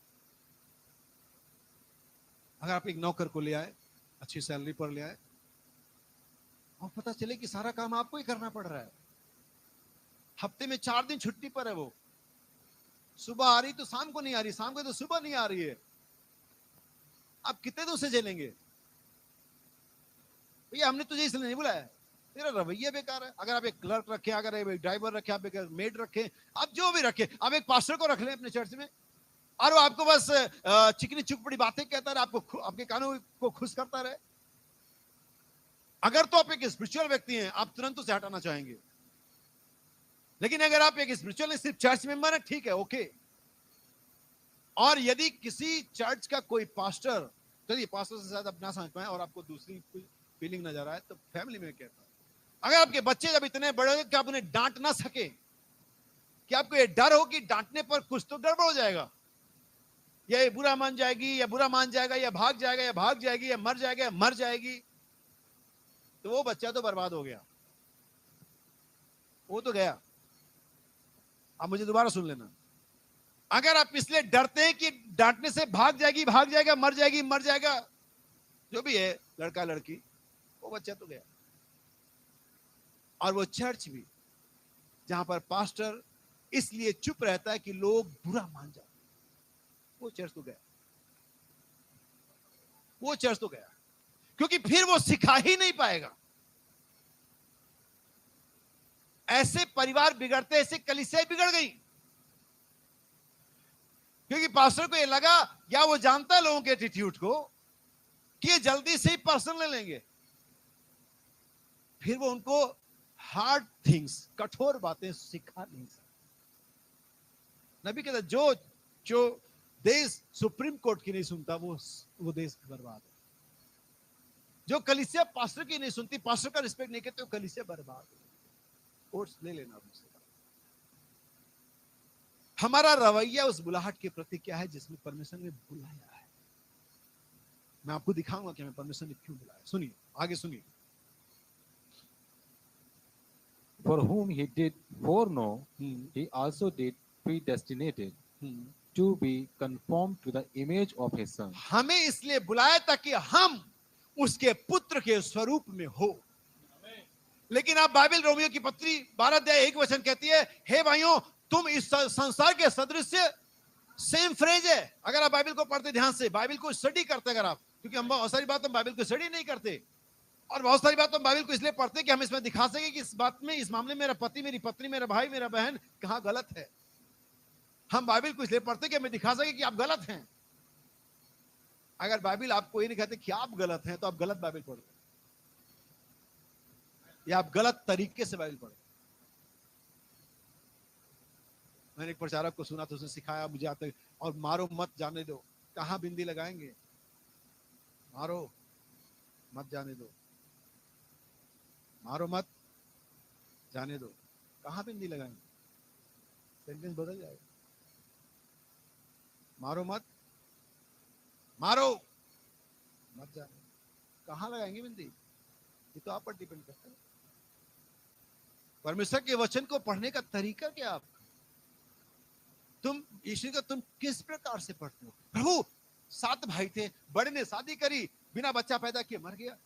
अगर आप एक नौकर को ले आए, अच्छी सैलरी पर ले आए, और पता चले कि सारा काम आपको ही करना पड़ रहा है, हफ्ते में 4 दिन छुट्टी पर है, वो सुबह आ रही तो शाम को नहीं आ रही, शाम को तो सुबह नहीं आ रही है, आप कितने दिन से झेलेंगे। भैया हमने तुझे इसलिए नहीं बुलाया, तेरा रवैया बेकार है। अगर आप एक क्लर्क रखे, अगर एक ड्राइवर रखे, आप एक मेड रखे, आप जो भी रखे, आप एक पास्टर को रख लें अपने चर्च में, और वो आपको बस चिकनी चुपड़ी बातें कहता रहे, आपको आपके कानों को खुश करता रहे। अगर तो आप एक स्पिरिचुअल व्यक्ति हैं, आप तुरंत उसे हटाना चाहेंगे। लेकिन अगर आप एक स्पिरिचुअल सिर्फ चर्च मेंबर है, ठीक है, ओके। और यदि किसी चर्च का कोई पास्टर, चलिए पास्टर से शायद आप ना समझ पाए और आपको दूसरी कोई फीलिंग नजर आए, तो फैमिली में कहता है, अगर आपके बच्चे जब इतने बड़े हो कि आप उन्हें डांट ना सके, कि आपको ये डर हो कि डांटने पर कुछ तो गड़बड़ हो जाएगा, या ये बुरा मान जाएगी, या बुरा मान जाएगा, या भाग जाएगा, या भाग जाएगी, या मर जाएगा, या मर जाएगी, तो वो बच्चा तो बर्बाद हो गया, वो तो गया। आप मुझे दोबारा सुन लेना। अगर आप इसलिए डरते हैं कि डांटने से भाग जाएगी, भाग जाएगा, मर जाएगी, मर जाएगा, जो भी है, लड़का लड़की, वो बच्चा तो गया। और वो चर्च भी जहां पर पास्टर इसलिए चुप रहता है कि लोग बुरा मान जाते, वो चर्च तो गया, वो चर्च तो गया, क्योंकि फिर वो सिखा ही नहीं पाएगा। ऐसे परिवार बिगड़ते, ऐसे कलीसिया बिगड़ गई, क्योंकि पास्टर को ये लगा, या वो जानता है लोगों के एटीट्यूड को, कि ये जल्दी से ही पर्सन ले लेंगे, फिर वो उनको हार्ड थिंग्स, कठोर बातें सिखा नहीं सकते। नबी कहता जो देश सुप्रीम कोर्ट की नहीं सुनता, वो देश बर्बाद है। जो कलीसिया पास्टर की नहीं सुनती, पास्टर का रिस्पेक्ट नहीं करते, वो कलीसिया बर्बाद है। कोर्स ले लेना मुझसे। हमारा रवैया उस बुलाहट के प्रति क्या है जिसमें परमेश्वर ने बुलाया है। मैं आपको दिखाऊंगा कि हमें परमेश्वर ने क्यों बुलाया। सुनिए, आगे सुनिए। For whom he did foreknow, he also did predestinated to be conformed to the image of his son. हमें इसलिए बुलाया ताकि हम उसके पुत्र के स्वरूप में हो। लेकिन आप बाइबल रोमियो की पत्री 12:1 कहती है, हे भाइयों तुम इस संसार के सदृश, सेम फ्रेज है। अगर आप बाइबल को पढ़ते ध्यान से, बाइबल को स्टडी करते अगर आप, क्योंकि हम बहुत सारी बात हम बाइबल को स्टडी नहीं करते, और बहुत सारी बात हम बाइबल को इसलिए पढ़ते कि हम इसमें दिखा सके कि इस बात में, इस मामले में मेरा पति, मेरी पत्नी, मेरा भाई, मेरा बहन कहां गलत है। हम बाइबल को इसलिए पढ़ते कि हमें दिखा सके कि आप गलत हैं। अगर बाइबल आपको ये नहीं कहते कि आप गलत हैं, तो आप गलत बाइबल पढ़ रहे, या आप गलत तरीके से बाइबल पढ़। मैंने एक प्रचारक को सुना तो उसने सिखाया मुझे आते, और मारो मत जाने दो। कहां बिंदी लगाएंगे? मारो मत जाने दो, मारो मत जाने दो, कहां बिंदी लगाएंगे? सेंटेंस बदल जाएगा। मारो मत, मारो मत जाने, कहां लगाएंगे बिंदी? ये तो आप पर डिपेंड करता है। परमेश्वर के वचन को पढ़ने का तरीका क्या आपका? तुम यीशु का तुम किस प्रकार से पढ़ते हो? प्रभु 7 भाई थे, बड़े ने शादी करी, बिना बच्चा पैदा किए मर गया,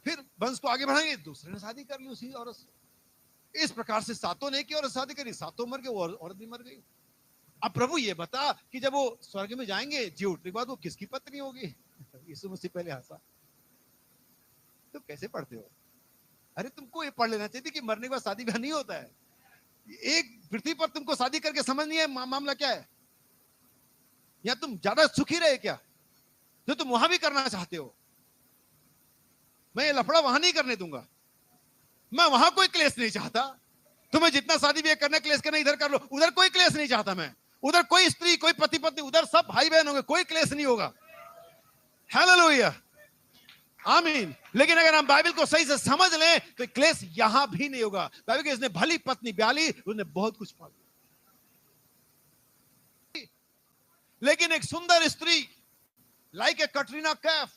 फिर वंश को आगे बढ़ाएंगे, दूसरे ने शादी कर ली उसी औरत से। इस प्रकार से 7 ने की और शादी करी, 7 मर गए, वो औरत भी मर गई। अब प्रभु ये बता कि जब वो स्वर्ग में जाएंगे, जी उठने के बाद वो किसकी पत्नी होगी? यीशु मसीह पहले हंसा। तो कैसे पढ़ते हो? अरे तुमको ये पढ़ लेना चाहिए कि मरने के बाद शादी ब्याह नहीं होता है। एक पृथ्वी पर तुमको शादी करके समझ नहीं है मामला क्या है, या तुम ज्यादा सुखी रहे क्या जो तुम वहां भी करना चाहते हो? मैं ये लफड़ा वहां नहीं करने दूंगा, मैं वहां कोई क्लेश नहीं चाहता। तुम्हें जितना शादी ब्याह करना, क्लेश करना, इधर कर लो, उधर कोई क्लेश नहीं चाहता मैं। उधर कोई स्त्री, कोई पति पत्नी, उधर सब भाई बहन होंगे, कोई क्लेश नहीं होगा। हालेलुया, आमीन। लेकिन अगर हम बाइबल को सही से समझ लें तो क्लेश यहां भी नहीं होगा। बाइबल के इसने भली पत्नी ब्याली, उसने बहुत कुछ पा लिया। लेकिन एक सुंदर स्त्री लाइक ए कटरीना कैफ,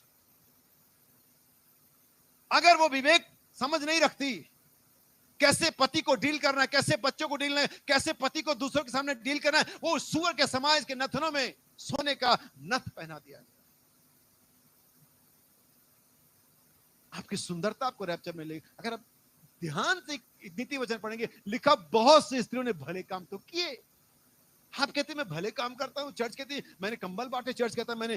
अगर वो विवेक समझ नहीं रखती कैसे पति को डील करना है, कैसे बच्चों को डील करना है, कैसे पति को दूसरों के सामने डील करना है, वो सुअर के समाज के नथनों में सोने का नथ पहना दिया गया। आपकी सुंदरता आपको रैप्चर में लेगी। अगर आप ध्यान से नीति वचन पढ़ेंगे, लिखा बहुत सी स्त्रियों ने भले काम तो किए। आप कहते मैं भले काम करता हूं, चर्च कहती मैंने कंबल बांटे, चर्च कहता मैंने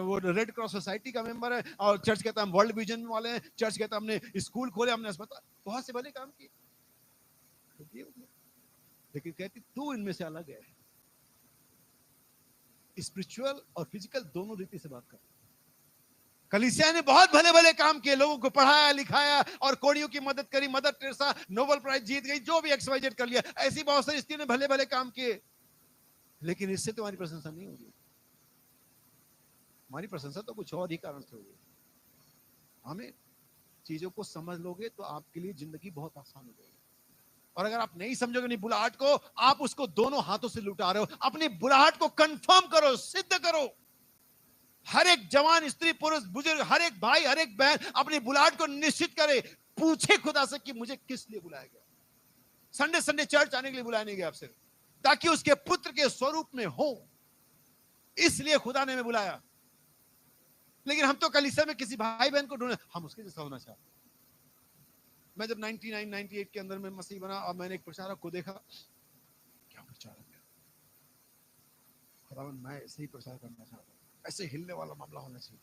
वो रेड क्रॉस सोसाइटी का मेंबर है, और चर्च कहता हम वर्ल्ड विजन वाले हैं, चर्च कहता हमने स्कूल खोले, हमने अस्पताल, बहुत से भले काम किए। लेकिन कहती तू इनमें से अलग है। स्पिरिचुअल और फिजिकल दोनों रीति से बात कर। कलीसिया ने बहुत भले भले काम किए, लोगों को पढ़ाया लिखाया और कोड़ियों की मदद करी, मदर टेरेसा नोबेल प्राइज जीत गई, जो भी XYZ कर लिया। ऐसी बहुत सारी स्त्रियों ने भले भले काम किए, लेकिन इससे तुम्हारी प्रशंसा नहीं होगी। हमारी प्रशंसा तो कुछ और ही कारण से होगी। हमें चीजों को समझ लोगे तो आपके लिए जिंदगी बहुत आसान हो जाएगी। और अगर आप नहीं समझोगे अपनी बुलाहट को, आप उसको दोनों हाथों से लुटा रहे हो। अपनी बुलाहट को कंफर्म करो, सिद्ध करो। हर एक जवान, स्त्री, पुरुष, बुजुर्ग, हर एक भाई, हर एक बहन अपनी बुलाहट को निश्चित करे। पूछे खुदा से कि मुझे किस लिए बुलाया गया। संडे संडे चर्च आने के लिए बुलाया नहीं गया आपसे, ताकि उसके पुत्र के स्वरूप में हो, इसलिए खुदा ने हमें बुलाया। लेकिन हम तो कलीसिया में किसी भाई बहन को ढूंढे, हम उसके जैसा होना चाहते। मैं जब 99-98 के अंदर में मसीह बना और मैंने एक प्रचारक को देखा, क्या प्रचारक है, खुदावन मैं ऐसे ही प्रचार करना चाहता हूं, ऐसे हिलने वाला मामला होना चाहिए।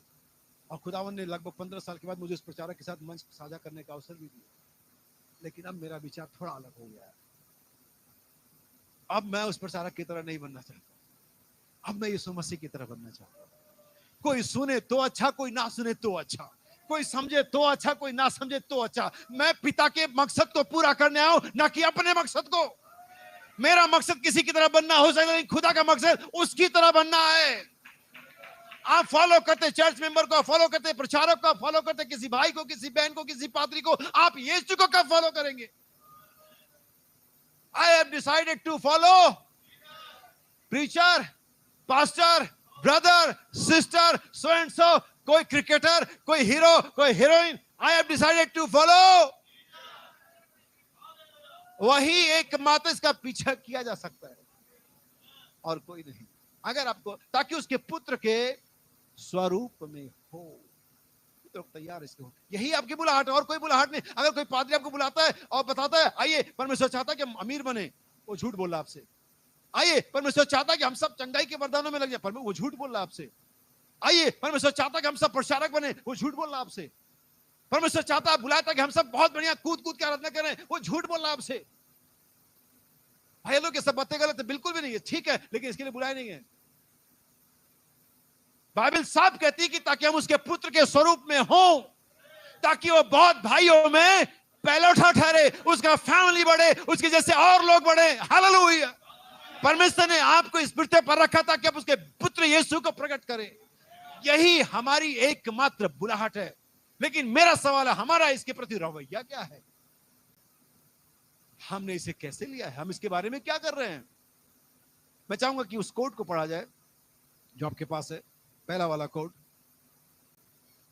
और खुदावन ने लगभग 15 साल के बाद मुझे उस प्रचारक के साथ मंच साझा करने का अवसर भी दिया। लेकिन अब मेरा विचार थोड़ा अलग हो गया है। अब मैं उस प्रचारक की तरह नहीं बनना चाहता, अब मैं यीशु मसीह की तरह बनना चाहता हूं। कोई सुने तो अच्छा, कोई ना सुने तो अच्छा, कोई समझे तो अच्छा, कोई ना समझे तो अच्छा। मैं पिता के मकसद को पूरा करने आया हूं, ना कि अपने मकसद को। मेरा मकसद किसी की तरह बनना हो सकता है, खुदा का मकसद उसकी तरह बनना है। आप फॉलो करते चर्च मेंबर को, फॉलो करते प्रचारक को, फॉलो करते किसी भाई को, किसी बहन को, किसी पादरी को, आप यीशु को कब फॉलो करेंगे? I have decided to follow preacher, pastor, brother, sister, so and so, कोई क्रिकेटर, कोई हीरो, कोई heroine, I have decided to follow, वही एकमात्र इसका पीछा किया जा सकता है और कोई नहीं। अगर आपको, ताकि उसके पुत्र के स्वरूप में हो, तो तैयार इसके हो, यही आपकी बुलाहट है और कोई बुलाहट नहीं। अगर कोई पादरी आपको बुलाता है और बताता है आइए परमेश्वर चाहता है कि हम अमीर बने, वो झूठ बोल रहा है आपसे। आइए परमेश्वर चाहता है कि हम सब चंगाई के वरदानों में लग जाए, परमेश्वर वो झूठ बोल रहा है आपसे। आइए परमेश्वर चाहता है कि हम सब प्रचारक बने, वो झूठ बोल रहा है आपसे। परमेश्वर चाहता है, बुलाता कि हम सब बहुत बढ़िया कूद कूद के आराधना करें, वो झूठ बोल रहा है आपसे। भाई लोग ये सब बातें गलत है, बिल्कुल भी नहीं है, ठीक है, लेकिन इसके लिए बुलाए नहीं है। बाइबल साफ कहती है कि ताकि हम उसके पुत्र के स्वरूप में हों, ताकि वो बहुत भाइयों में पहलौठा ठहरे, उसका फैमिली बढ़े, उसके जैसे और लोग बढ़े। हालेलुया। परमेश्वर ने आपको इस पृथ्वी पर रखा था कि आप उसके पुत्र यीशु को प्रकट करें। यही हमारी एकमात्र बुलाहट है। लेकिन मेरा सवाल है, हमारा इसके प्रति रवैया क्या है? हमने इसे कैसे लिया है? हम इसके बारे में क्या कर रहे हैं? मैं चाहूंगा कि उस कोड को पढ़ा जाए जो आपके पास है, पहला वाला कोड।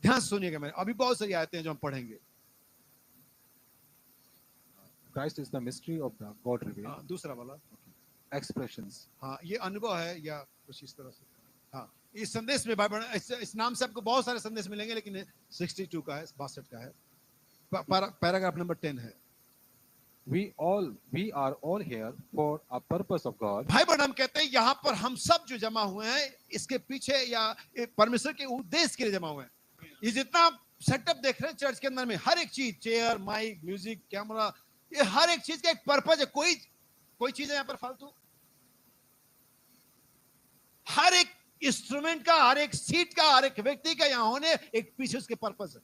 ध्यान सुनिएगा, मैं अभी बहुत सारी आयतें हैं जो हम पढ़ेंगे। Christ is the mystery of the God revealed. दूसरा वाला Expressions. हाँ, ये अनुभव है या कुछ इस तरह से। हाँ, इस संदेश में बाइबल, इस नाम से आपको बहुत सारे संदेश मिलेंगे, लेकिन 62 का है, 62 का है। पैराग्राफ नंबर 10 है। We are all here for a purpose of God. भाई बहन कहते हैं यहाँ पर हम सब जो जमा हुए हैं इसके पीछे या परमेश्वर के उद्देश्य के लिए जमा हुए हैं। ये जितना सेटअप देख रहे हैं चर्च के अंदर में, हर एक चीज, चेयर, माइक, म्यूजिक, कैमरा, ये हर एक चीज का एक पर्पज है। कोई चीज है यहाँ पर फालतू? हर एक इंस्ट्रूमेंट का, हर एक सीट का, हर एक व्यक्ति का यहाँ होने एक पीछे उसके पर्पज है।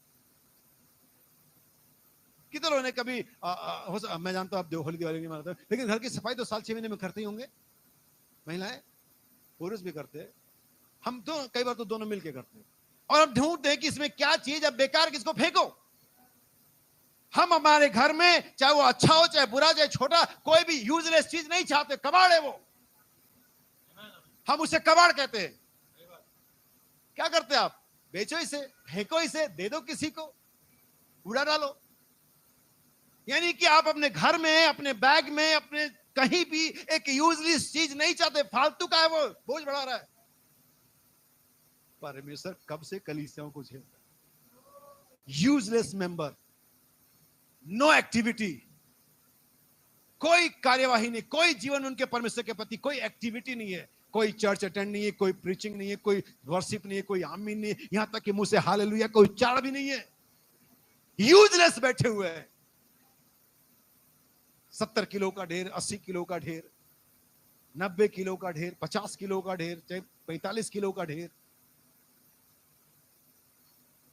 कितने लोगों ने कभी मैं जानता हूं आप होली दिवाली नहीं मनाते, लेकिन घर की सफाई तो साल 6 महीने में करते ही होंगे। महिलाएं, पुरुष भी करते हैं, हम तो कई बार तो दोनों मिलके करते हैं। और अब ढूंढते हैं कि इसमें क्या चीज है बेकार, किसको फेंको। हम हमारे घर में चाहे वो अच्छा हो, चाहे बुरा, चाहे छोटा, कोई भी यूजलेस चीज नहीं चाहते। कबाड़ है वो, हम उसे कबाड़ कहते हैं। क्या करते हैं आप? बेचो इसे, फेंको इसे, दे दो किसी को, उड़ा डालो। यानी कि आप अपने घर में, अपने बैग में, अपने कहीं भी एक यूजलेस चीज नहीं चाहते। फालतू का है वो, बोझ बढ़ा रहा है। परमेश्वर कब से कलीसियाओं को झेलता है? यूजलेस मेंबर, नो एक्टिविटी, कोई कार्यवाही नहीं, कोई जीवन उनके परमेश्वर के प्रति कोई एक्टिविटी नहीं है। कोई चर्च अटेंड नहीं है, कोई प्रीचिंग नहीं है, कोई वर्शिप नहीं है, कोई आमीन नहीं है, यहां तक कि मुंह से हालेलुया कोई उच्चारण भी नहीं है। यूजलेस बैठे हुए हैं। 70 किलो का ढेर, 80 किलो का ढेर, 90 किलो का ढेर, 50 किलो का ढेर, चाहे 45 किलो का ढेर।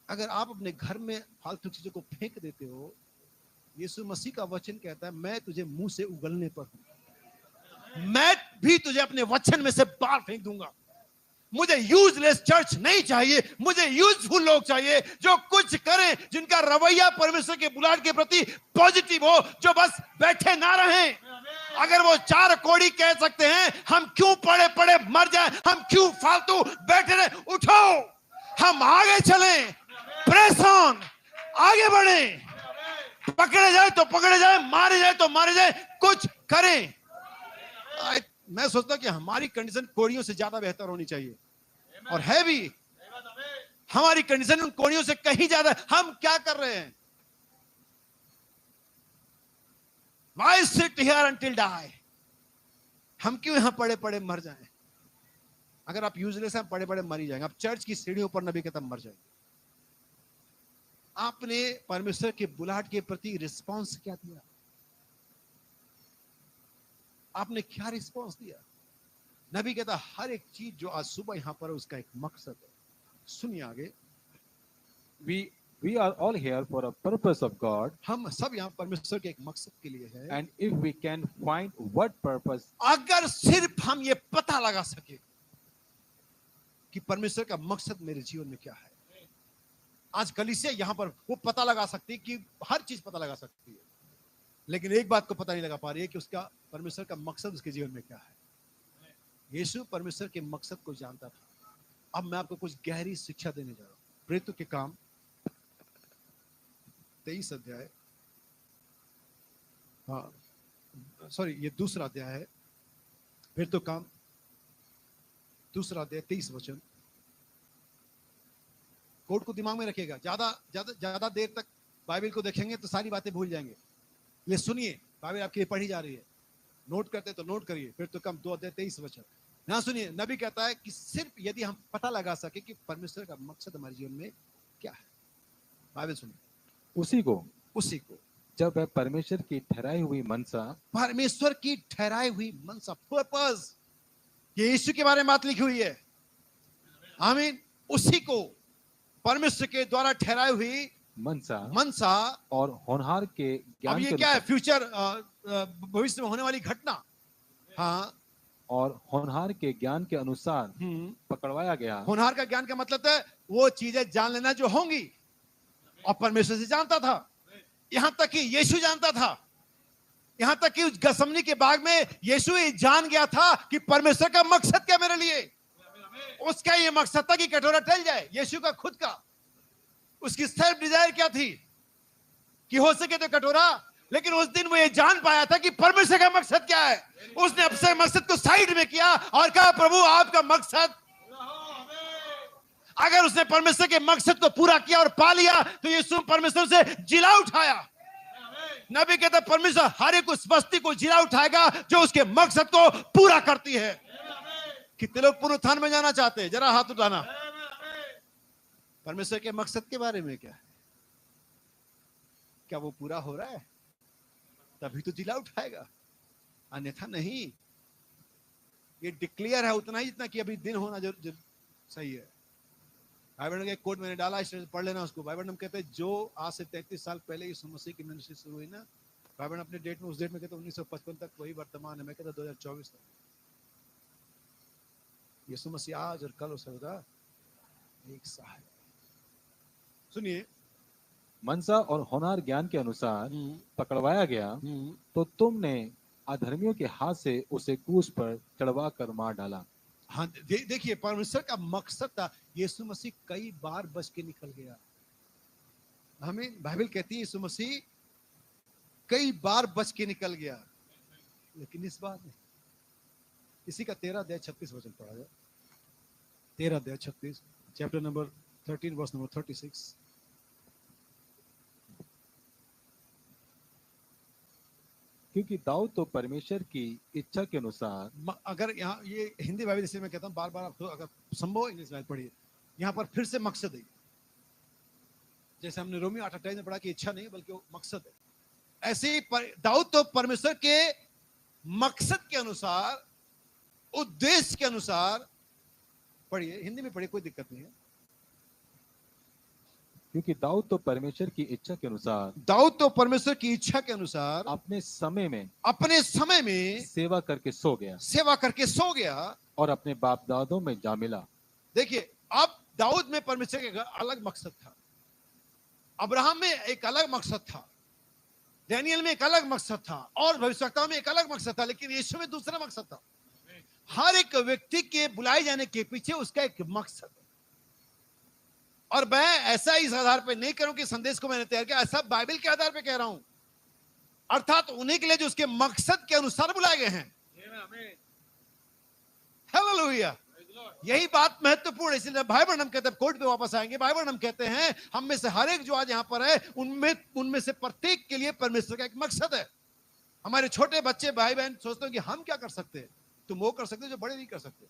अगर आप अपने घर में फालतू चीजों को फेंक देते हो, यीशु मसीह का वचन कहता है मैं तुझे मुंह से उगलने पर हूं, मैं भी तुझे अपने वचन में से बाहर फेंक दूंगा। मुझे यूजलेस चर्च नहीं चाहिए, मुझे यूजफुल लोग चाहिए जो कुछ करें, जिनका रवैया परमेश्वर के बुलाहट के प्रति पॉजिटिव हो, जो बस बैठे ना रहें। अगर वो 4 कौड़ी कह सकते हैं हम क्यों पड़े पड़े मर जाएं, हम क्यों फालतू बैठे रहे, उठो, हम आगे चलें, प्रेस ऑन, आगे बढ़े, पकड़े जाए तो पकड़े जाए, मारे जाए तो मारे जाए, कुछ करें। मैं सोचता कि हमारी कंडीशन कोड़ियों से ज्यादा बेहतर होनी चाहिए, और है भी। हमारी कंडीशन उन कोड़ियों से कहीं ज्यादा। हम क्या कर रहे हैं? Why sit here until die? हम क्यों यहां पड़े पड़े मर जाएं? अगर आप यूजलेस हैं, पड़े पड़े मर ही जाएंगे। आप चर्च की सीढ़ियों पर नबी खत्म मर जाएंगे। आपने परमेश्वर के बुलाहट के प्रति रिस्पॉन्स क्या दिया? आपने क्या रिस्पॉन्स दिया? नबी कहता हर एक चीज जो आज सुबह यहां पर है उसका एक मकसद है। सुनिए आगे। We are all here for a purpose of God. हम सब यहां परमेश्वर के एक मकसद के लिए है। And if we can find what purpose, अगर सिर्फ हम ये पता लगा सके कि परमेश्वर का मकसद मेरे जीवन में क्या है। आज कलीसिया यहां पर वो पता लगा सकती है कि हर चीज पता लगा सकती है, लेकिन एक बात को पता नहीं लगा पा रही है कि उसका परमेश्वर का मकसद उसके जीवन में क्या है। यीशु परमेश्वर के मकसद को जानता था। अब मैं आपको कुछ गहरी शिक्षा देने जा रहा हूं। प्रेरितों के काम 23 अध्याय, हाँ सॉरी ये दूसरा अध्याय है। प्रेरितों के काम दूसरा अध्याय 23 वचन। कोड को दिमाग में रखिएगा। ज्यादा देर तक बाइबल को देखेंगे तो सारी बातें भूल जाएंगे। ये सुनिए, बाइबल आपके लिए पढ़ी जा रही है। नोट करते तो नोट करिए। फिर तो कम 2 अध्याय 23 वचन। यहाँ सुनिए, नबी कहता है कि सिर्फ यदि हम पता लगा सके कि परमेश्वर का मकसद हमारे जीवन में क्या है। बाइबल सुनिए, उसी को जब वह परमेश्वर की ठहराई हुई मनसा, परमेश्वर की ठहराई हुई मनसा, पर्पस, ये यीशु के बारे में बात लिखी हुई है। आमीन। उसी को परमेश्वर के द्वारा ठहराई हुई मनसा और होनहार के ज्ञान, अब ये क्या है, फ्यूचर भविष्य में होने वाली घटना। हाँ, और होनहार के ज्ञान के अनुसार पकड़वाया गया। होनहार का ज्ञान का मतलब है वो चीजें जान लेना जो होंगी, और परमेश्वर से जानता था। यहां तक कि यीशु जानता था। यहां तक कि उस गसमनी के बाग में यीशु ये जान गया था कि परमेश्वर का मकसद क्या मेरे लिए। उसका ये मकसद था कि कटोरा टल जाए। यीशु का खुद का, उसकी सेल्फ डिजायर क्या थी कि हो सके तो कटोरा, लेकिन उस दिन वो ये जान पाया था कि परमेश्वर का मकसद क्या है। उसने अपने मकसद को साइड में किया और कहा, प्रभु आपका मकसद। अगर उसने परमेश्वर के मकसद को पूरा किया और पा लिया तो यीशु परमेश्वर से जिला उठाया। नबी कहता परमेश्वर हर एक उस बस्ती को जिला उठाएगा जो उसके मकसद को पूरा करती है। कितने लोग पुनरुत्थान में जाना चाहते हैं? जरा हाथ उठाना। परमेश्वर के मकसद के बारे में क्या है? क्या वो पूरा हो रहा है? तभी तो जिला उठाएगा, अन्यथा नहीं। ये डिक्लेयर है उतना ही जितना कि अभी दिन होना जो सही है। बाइबल का कोड मैंने डाला, इस पढ़ लेना उसको। बाइबल में कहते हैं जो आज से 33 साल पहले यीशु मसीह की मिनिस्ट्री शुरू हुई ना, बाइबल अपने डेट में, उस डेट में कहते 1955 तक वही वर्तमान है। मैं कहता 2024 तक यीशु मसीह आज और कल और सदा एक सा है। सुनिए, मनसा और होनहार ज्ञान के अनुसार पकड़वाया गया तो तुमने अधर्मियों के हाथ से उसे क्रूस पर चढ़वा कर मार डाला। हाँ, देखिए परमेश्वर का मकसद था। यीशु मसीह कई बार बच के निकल गया। हमें बाइबल कहती है यीशु मसीह कई बार बच के निकल गया, लेकिन इस बार नहीं। इसी का 13 अध्याय 36 वचन पढ़ा जाए। 13 अध्याय 36, चैप्टर नंबर 13 वर्स नंबर 36। क्योंकि दाऊद तो परमेश्वर की इच्छा के अनुसार, अगर यहाँ ये हिंदी बाइबल इसलिए मैं कहता हूँ बार बार, आपको अगर संभव इंग्लिश बाइबल पढ़िए। यहाँ पर फिर से मकसद है, जैसे हमने रोमियो 8:28 में पढ़ा कि इच्छा नहीं बल्कि वो मकसद है। ऐसे ही दाऊद तो परमेश्वर के मकसद के अनुसार, उद्देश्य के अनुसार, पढ़िए हिंदी में पढ़िए, कोई दिक्कत नहीं है। क्योंकि दाऊद तो परमेश्वर की इच्छा के अनुसार, दाऊद तो परमेश्वर की इच्छा के अनुसार अपने समय में सेवा करके सो गया और अपने बाप दादों में जा मिला। देखिए, अब दाऊद में परमेश्वर का अलग मकसद था, अब्राहम में एक अलग मकसद था, डैनियल में एक अलग मकसद था, और भविष्यवक्ताओं में एक अलग मकसद था, लेकिन यीशु में दूसरा मकसद था। हर एक व्यक्ति के बुलाए जाने के पीछे उसका एक मकसद है। और मैं ऐसा इस आधार पर नहीं करूं कि संदेश को मैंने तैयार किया, ऐसा बाइबल के आधार पर कह रहा हूं। अर्थात उन्हीं के लिए जो उसके मकसद के अनुसार बुलाए गए हैं। हालेलुया। यही बात महत्वपूर्ण है। इसलिए भाई बहन हम कहते हैं, कोर्ट पे वापस आएंगे, भाई बहन हम कहते हैं हम में से हर एक जो आज यहां पर है उनमें से प्रत्येक के लिए परमेश्वर का एक मकसद है। हमारे छोटे बच्चे भाई बहन सोचते हैं कि हम क्या कर सकते हैं। तुम वो कर सकते हो जो बड़े नहीं कर सकते।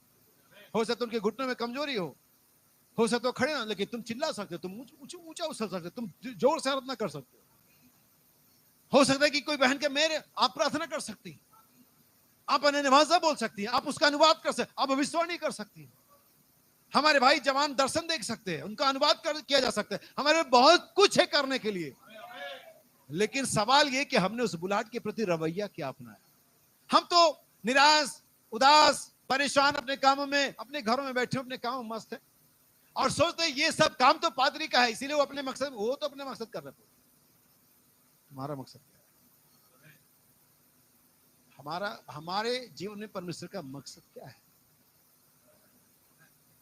हो सकता है उनके घुटनों में कमजोरी हो सकता है खड़े ना, लेकिन तुम चिल्ला सकते हो, तुम ऊंचा उछल सकते हो, तुम जोर से आराधना कर सकते हो सकता है कि कोई बहन के मेरे आप प्रार्थना कर सकती, आप नमाज़ बोल सकती हैं, आप उसका अनुवाद कर सकते, आप भविष्यवाणी कर सकती हैं। हमारे भाई जवान दर्शन देख सकते हैं, उनका अनुवाद किया जा सकता है। हमारे बहुत कुछ है करने के लिए, लेकिन सवाल यह कि हमने उस बुलाहट के प्रति रवैया क्या अपनाया। हम तो निराश, उदास, परेशान अपने कामों में, अपने घरों में बैठे अपने कामों में मस्त है और सोचते हैं ये सब काम तो पादरी का है, इसीलिए वो अपने मकसद कर रहे हैं। तुम्हारा मकसद क्या है? हमारे जीवन में परमेश्वर का मकसद क्या है?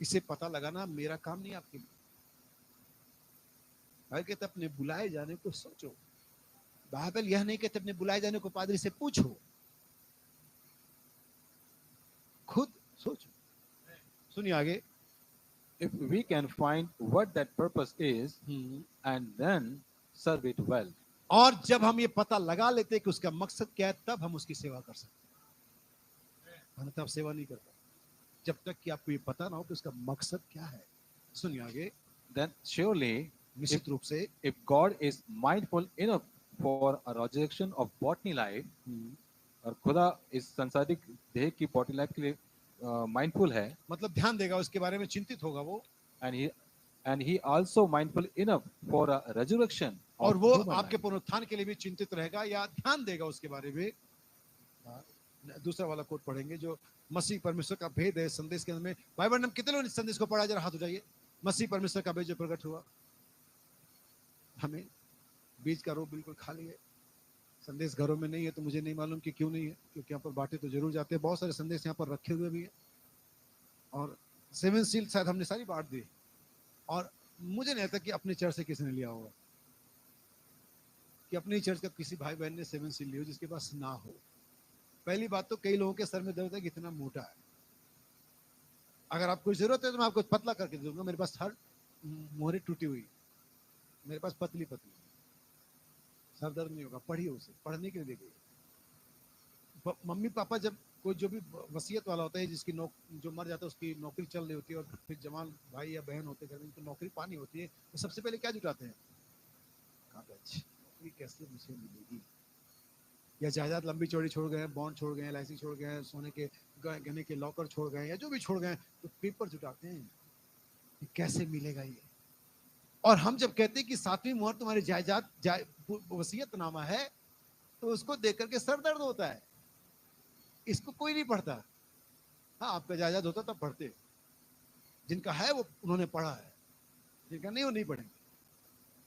इसे पता लगाना मेरा काम नहीं आपके लिए। बाइबल कहते अपने बुलाए जाने को सोचो। बाइबल यह नहीं कहते अपने बुलाए जाने को पादरी से पूछो, खुद सोचो। सुनिए आगे। If we can find what that purpose is and then serve it well. और जब हम ये पता लगा लेते कि उसका मकसद क्या है, तब हम उसकी सेवा कर सकते हैं। अन्यथा आप सेवा नहीं कर पाते जब तक कि आपको ये पता ना हो कि उसका मकसद क्या है। सुनिए आगे। Then surely, निश्चित रूप से if God is mindful enough for a resurrection of bodily life, और खुदा इस सांसारिक देह की बॉडी लाइफ के लिए माइंडफुल है, मतलब ध्यान देगा, उसके बारे में चिंतित होगा वो, and he also mindful enough for a resurrection, और वो आपके पुनरुत्थान के लिए भी चिंतित रहेगा या ध्यान देगा उसके बारे में। दूसरा वाला कोट पढ़ेंगे जो मसीह परमेश्वर का भेद है संदेश के अंदर में। बाइबल ने कितने लोग इस संदेश को पढ़ा, जरा हाथ उठाइए। मसीह परमेश्वर का भेद जो प्रकट हुआ, हमें बीज का रोप बिल्कुल खाली है। संदेश घरों में नहीं है, तो मुझे नहीं मालूम कि क्यों नहीं है, क्योंकि यहाँ पर बांटे तो जरूर जाते हैं। बहुत सारे संदेश यहाँ पर रखे हुए भी हैं, और 7 सील शायद हमने सारी बांट दी, और मुझे नहीं लगता कि अपने चर्च से किसी ने लिया होगा, कि अपनी चर्च का किसी भाई बहन ने 7 सील लिया जिसके पास ना हो। पहली बात तो कई लोगों के सर में दर्द है कि इतना मोटा है। अगर आपको जरूरत है तो मैं आपको पतला करके दे दूंगा। मेरे पास हर मोहरे टूटी हुई, मेरे पास पतली पतली, सर दर्द नहीं होगा। पढ़िए उसे, पढ़ने के लिए देखिए। मम्मी पापा जब कोई जो भी वसीयत वाला होता है, जिसकी जो मर जाता है उसकी नौकरी चल रही होती है, और फिर जवान भाई या बहन होते घर में, उनको नौकरी पानी होती है, तो सबसे पहले क्या जुटाते हैं? कागज, नौकरी कैसे मुझे मिलेगी। या जायदाद लंबी चौड़ी छोड़ गए, बॉन्ड छोड़ गए, LIC छोड़ गए, सोने के गहने के लॉकर छोड़ गए, या जो भी छोड़ गए, तो पेपर जुटाते हैं कि कैसे मिलेगा ये। और हम जब कहते हैं कि 7वीं मोहर तुम्हारी जायदाद वसीयतनामा है, तो उसको देख करके सर दर्द होता है। इसको कोई नहीं पढ़ता। हाँ, आपका जायदाद होता तब पढ़ते, जिनका है वो उन्होंने पढ़ा है, जिनका नहीं वो नहीं पढ़ेंगे।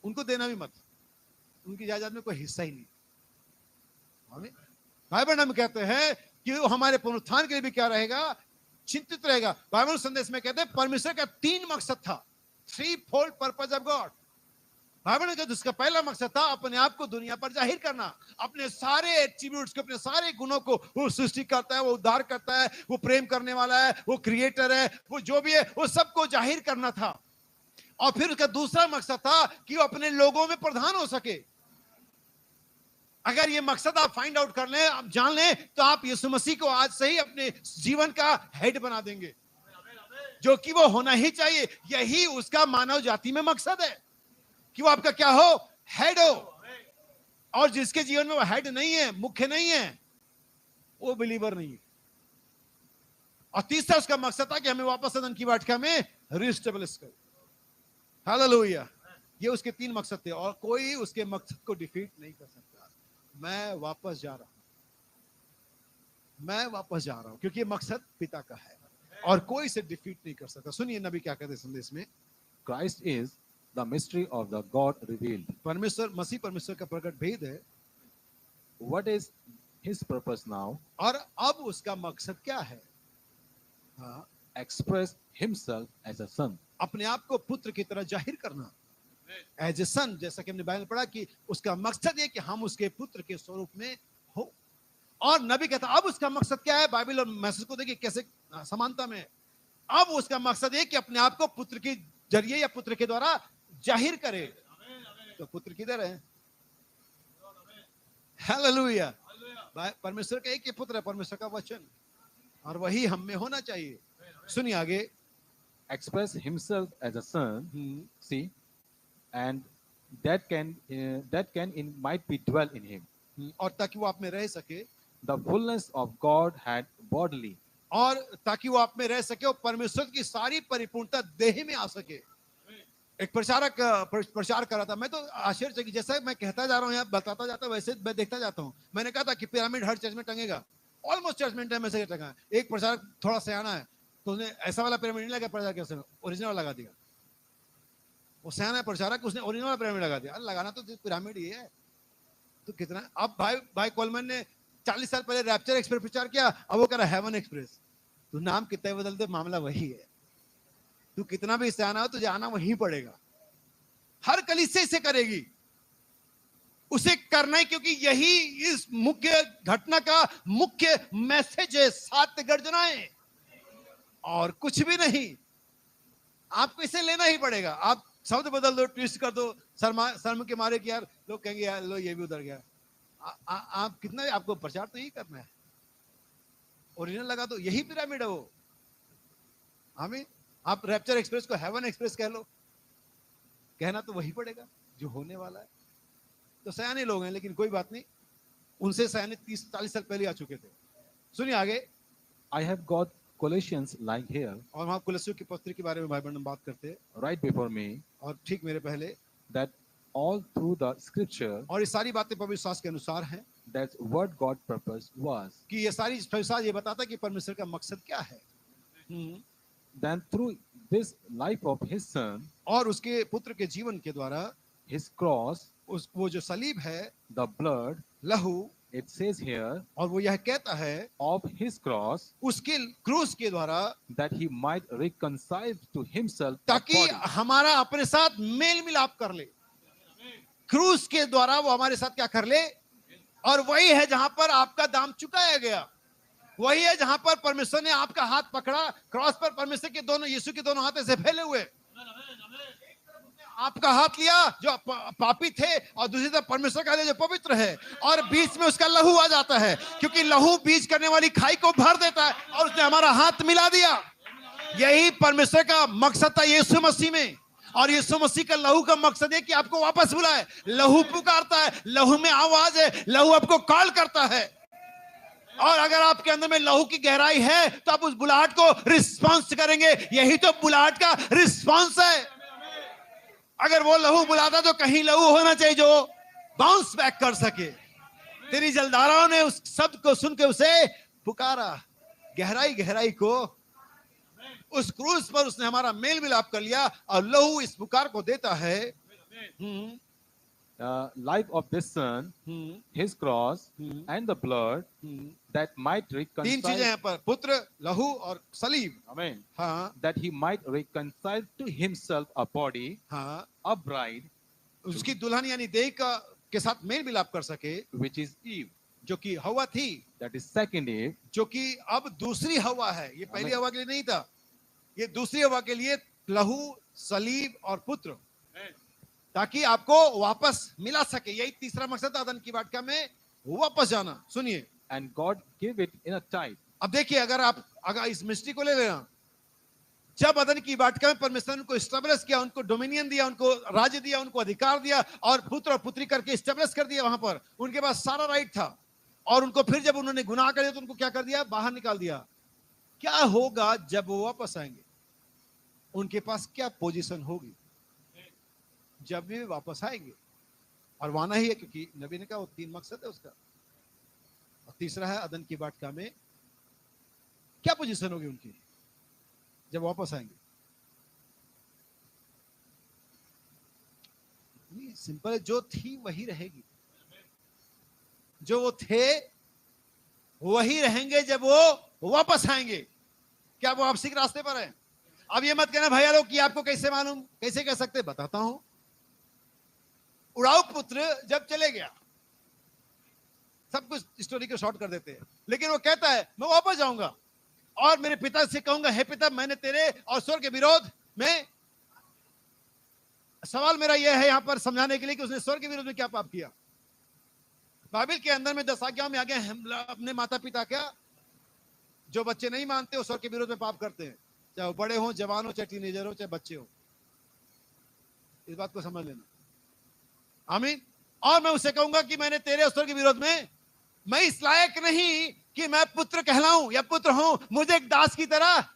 उनको देना भी मत, उनकी जायदाद में कोई हिस्सा ही नहीं। बाइबल हम कहते हैं कि वो हमारे पुनरुत्थान के लिए भी क्या रहेगा? चिंतित रहेगा। बाइबल संदेश में कहते हैं परमेश्वर का 3 मकसद था, 3-fold purpose of God. Bible ने कहा जिसका पहला मकसद था अपने आप को दुनिया पर जाहिर करना, अपने सारे एट्रीब्यूट्स को, अपने सारे गुणों को। वो सृष्टि करता है, वो उद्धार करता है, वो प्रेम करने वाला है, वो क्रिएटर है, वो जो भी है, वो सबको जाहिर करना था। और फिर उसका दूसरा मकसद था कि वो अपने लोगों में प्रधान हो सके। अगर ये मकसद आप फाइंड आउट कर लें, आप जान लें, तो आप यीशु मसीह को आज से ही अपने जीवन का हेड बना देंगे, जो कि वो होना ही चाहिए। यही उसका मानव जाति में मकसद है कि वो आपका क्या हो? हेड हो। और जिसके जीवन में वो हेड नहीं है, मुख्य नहीं है, वो बिलीवर नहीं है। और तीसरा उसका मकसद था कि हमें वापस सदन की वाटिका में रिस्टेबलिश करे। हालेलुया। ये उसके 3 मकसद थे, और कोई उसके मकसद को डिफीट नहीं कर सकता। मैं वापस जा रहा हूं, मैं वापस जा रहा हूं, क्योंकि ये मकसद पिता का है और कोई इसे डिफीट नहीं कर सकता। सुनिए नबी क्या कहते हैं संदेश में। Christ is the mystery of the God revealed. परमेश्वर, मसीह परमेश्वर का प्रकट भेद है। What is his purpose now? और अब उसका मकसद क्या है? हाँ, express himself as a son. अपने आप को पुत्र की तरह जाहिर करना, एज ए सन। जैसा कि हमने बाइबल में पढ़ा कि उसका मकसद है कि हम उसके पुत्र के स्वरूप में हो। और नबी कहता अब उसका मकसद क्या है? बाइबल और मैसेज को देखिए कैसे समानता में। अब उसका मकसद है कि अपने आप को पुत्र के जरिए या पुत्र के द्वारा जाहिर करे। तो पुत्र किधर है? हालेलुया। परमेश्वर का एक ही पुत्र है, परमेश्वर का वचन, और वही हम में होना चाहिए। सुनिए आगे। Express himself as a son. See, and that can might be dwell in him. और ताकि वो आप में रह सके। The fullness of God had bodily. और ताकि वो आप में रह सके और परमेश्वर की सारी परिपूर्णता देह में आ सके। एक प्रचारक प्रचार कर रहा था, मैं तो आश्चर्य, जैसा मैं कहता जा रहा हूँ यहाँ बताता जाता हूँ, वैसे मैं देखता जाता हूँ। मैंने कहा था कि पिरामिड हर चर्च में टंगेगा, ऑलमोस्ट चर्च में से टंगा। एक प्रचारक थोड़ा सयाना है, तो उसने ऐसा वाला पिरामिड नहीं लगा, प्रचार कैसे ओरिजिनल लगा दिया। वो सयाना है प्रचारक, उसने ओरिजिनल पिरामिड लगा दिया। लगाना तो पिरामिड ही है, तो कितना। अब भाई कोलमैन ने 40 साल पहले रैप्चर एक्सप्रेस प्रचार किया, अब वो कह रहा हेवन एक्सप्रेस। तो नाम कितना बदल दे, मामला वही है। तू कितना भी सियाना हो तुझे आना वहीं पड़ेगा। हर कलीसिया इसे करेगी, उसे करना है, क्योंकि यही इस मुख्य घटना का मुख्य मैसेज है, 7 गर्जनाएं और कुछ भी नहीं। आपको इसे लेना ही पड़ेगा। आप शब्द बदल दो, ट्विस्ट कर दो, शर्म के मारे कि यार लोग कहेंगे यार लो ये भी उधर गया। आप कितना, आपको प्रचार तो यही करना है, ओरिजिनल लगा दो, यही पिरामिड है वो। हमें आप रैप्चर एक्सप्रेस को हेवन एक्सप्रेस कह लो, कहना तो वही पड़ेगा जो होने वाला है। तो सयाने लोग हैं, लेकिन कोई बात नहीं, उनसे सयाने 30-40 साल पहले आ चुके थे। सुनिए आगे। I have got Colossians lying here और वहां कुलस्सियों की पत्री के बारे में भाई बहन बात करते हैं, right before me, और ठीक मेरे पहले, that all through the scripture और ये सारी बातें पवित्र शास्त्र के अनुसार हैं, that's what God's purpose was. कि ये सारी पवित्र ये बताता है कि परमेश्वर का मकसद क्या है। Then through this life of his son, और उसके पुत्र के जीवन के द्वारा, his cross, वो जो सलीब है, the blood, लहू, it says here, और वो यह कहता है of his cross, उसके क्रूस के द्वारा, that he might reconcile to himself a ताकि body. हमारा अपने साथ मेल मिलाप कर ले। क्रूस के द्वारा वो हमारे साथ क्या कर ले, और वही है जहां पर आपका दाम चुकाया गया, वही है जहां पर परमेश्वर ने आपका हाथ पकड़ा। क्रॉस पर परमेश्वर के दोनों, यीशु के दोनों हाथ ऐसे फैले हुए, आपका हाथ लिया जो पापी थे, और दूसरी तरफ परमेश्वर का जो पवित्र है, और बीच में उसका लहू आ जाता है, क्योंकि लहू बीज करने वाली खाई को भर देता है, और उसने हमारा हाथ मिला दिया। यही परमेश्वर का मकसद था यीशु मसीह में, और यीशु मसीह का लहू का मकसद है कि आपको वापस बुलाए। लहू पुकारता है, लहू में आवाज है, लहू आपको कॉल करता है, और अगर आपके अंदर में लहू की गहराई है तो आप उस बुलाहट को रिस्पॉन्स करेंगे। यही तो बुलाहट का रिस्पॉन्स है। अगर वो लहू बुलाता तो कहीं लहू होना चाहिए जो बाउंस बैक कर सके। तेरी जलधाराओं ने उस शब्द को सुन के उसे पुकारा, गहराई को, उस क्रूस पर उसने हमारा मेल मिलाप कर लिया, और लहू इस पुकार को देता है। Life of this son, his cross, and the blood, that might तीन reconcile. चीजें यहाँ पर, पुत्र, लहू और सलीब। Amen. हाँ That he might reconcile to himself a body, हाँ, a bride, उसकी दुल्हन यानी देह का के साथ मेल मिलाप कर सके, which is Eve. जो कि हवा थी, That is second Eve. जो कि अब दूसरी हवा है। ये पहली Amen. हवा के लिए नहीं था, ये दूसरी हवा के लिए लहू, सलीब और पुत्र, ताकि आपको वापस मिला सके। यही तीसरा मकसद था अदन की वाटिका में वापस जाना। सुनिए, And God gave it in a type. अब देखिए, अगर इस मिस्ट्री को ले लेना, जब अदन की वाटिका में परमेश्वर ने उनको स्टेब्लिश किया, उनको डोमिनियन दिया, उनको राज्य दिया, उनको अधिकार दिया, और पुत्र और पुत्री करके स्टेब्लिश कर दिया, वहां पर उनके पास सारा राइट था। और उनको फिर जब उन्होंने गुनाह कर दिया तो उनको क्या कर दिया, बाहर निकाल दिया। क्या होगा जब वो वापस आएंगे, उनके पास क्या पोजीशन होगी जब भी वापस आएंगे? और वाना ही है, क्योंकि नबी ने कहा वो 3 मकसद है उसका। और तीसरा है अदन की वाटिका में क्या पोजीशन होगी उनकी जब वापस आएंगे। सिंपल है, जो थी वही रहेगी, जो वो थे वही रहेंगे जब वो वापस आएंगे। क्या वो वापसी के रास्ते पर है? अब ये मत कहना भैया लोग कि आपको कैसे मालूम, कैसे कह सकते, बताता हूं। उड़ाऊ पुत्र जब चले गया, सब कुछ स्टोरी को शॉर्ट कर देते हैं, लेकिन वो कहता है मैं वापस जाऊंगा और मेरे पिता से कहूंगा, हे पिता, मैंने तेरे और स्वर्ग के विरोध में, सवाल मेरा यह है यहां पर समझाने के लिए कि उसने स्वर्ग के विरोध में क्या पाप किया। बाइबल के अंदर में 10 आज्ञाओं में आगे अपने माता पिता, क्या जो बच्चे नहीं मानते वो स्वर्ग के विरोध में पाप करते हैं, चाहे वो बड़े हो, जवान हो, चाहे टीनेजर हो, चाहे बच्चे हो। इस बात को समझ लेना। आमीन। और मैं उसे कहूंगा कि मैंने तेरे और स्वर्ग के विरोध में, मैं इस लायक नहीं कि मैं पुत्र कहलाऊं या पुत्र हूं, मुझे एक दास की तरह।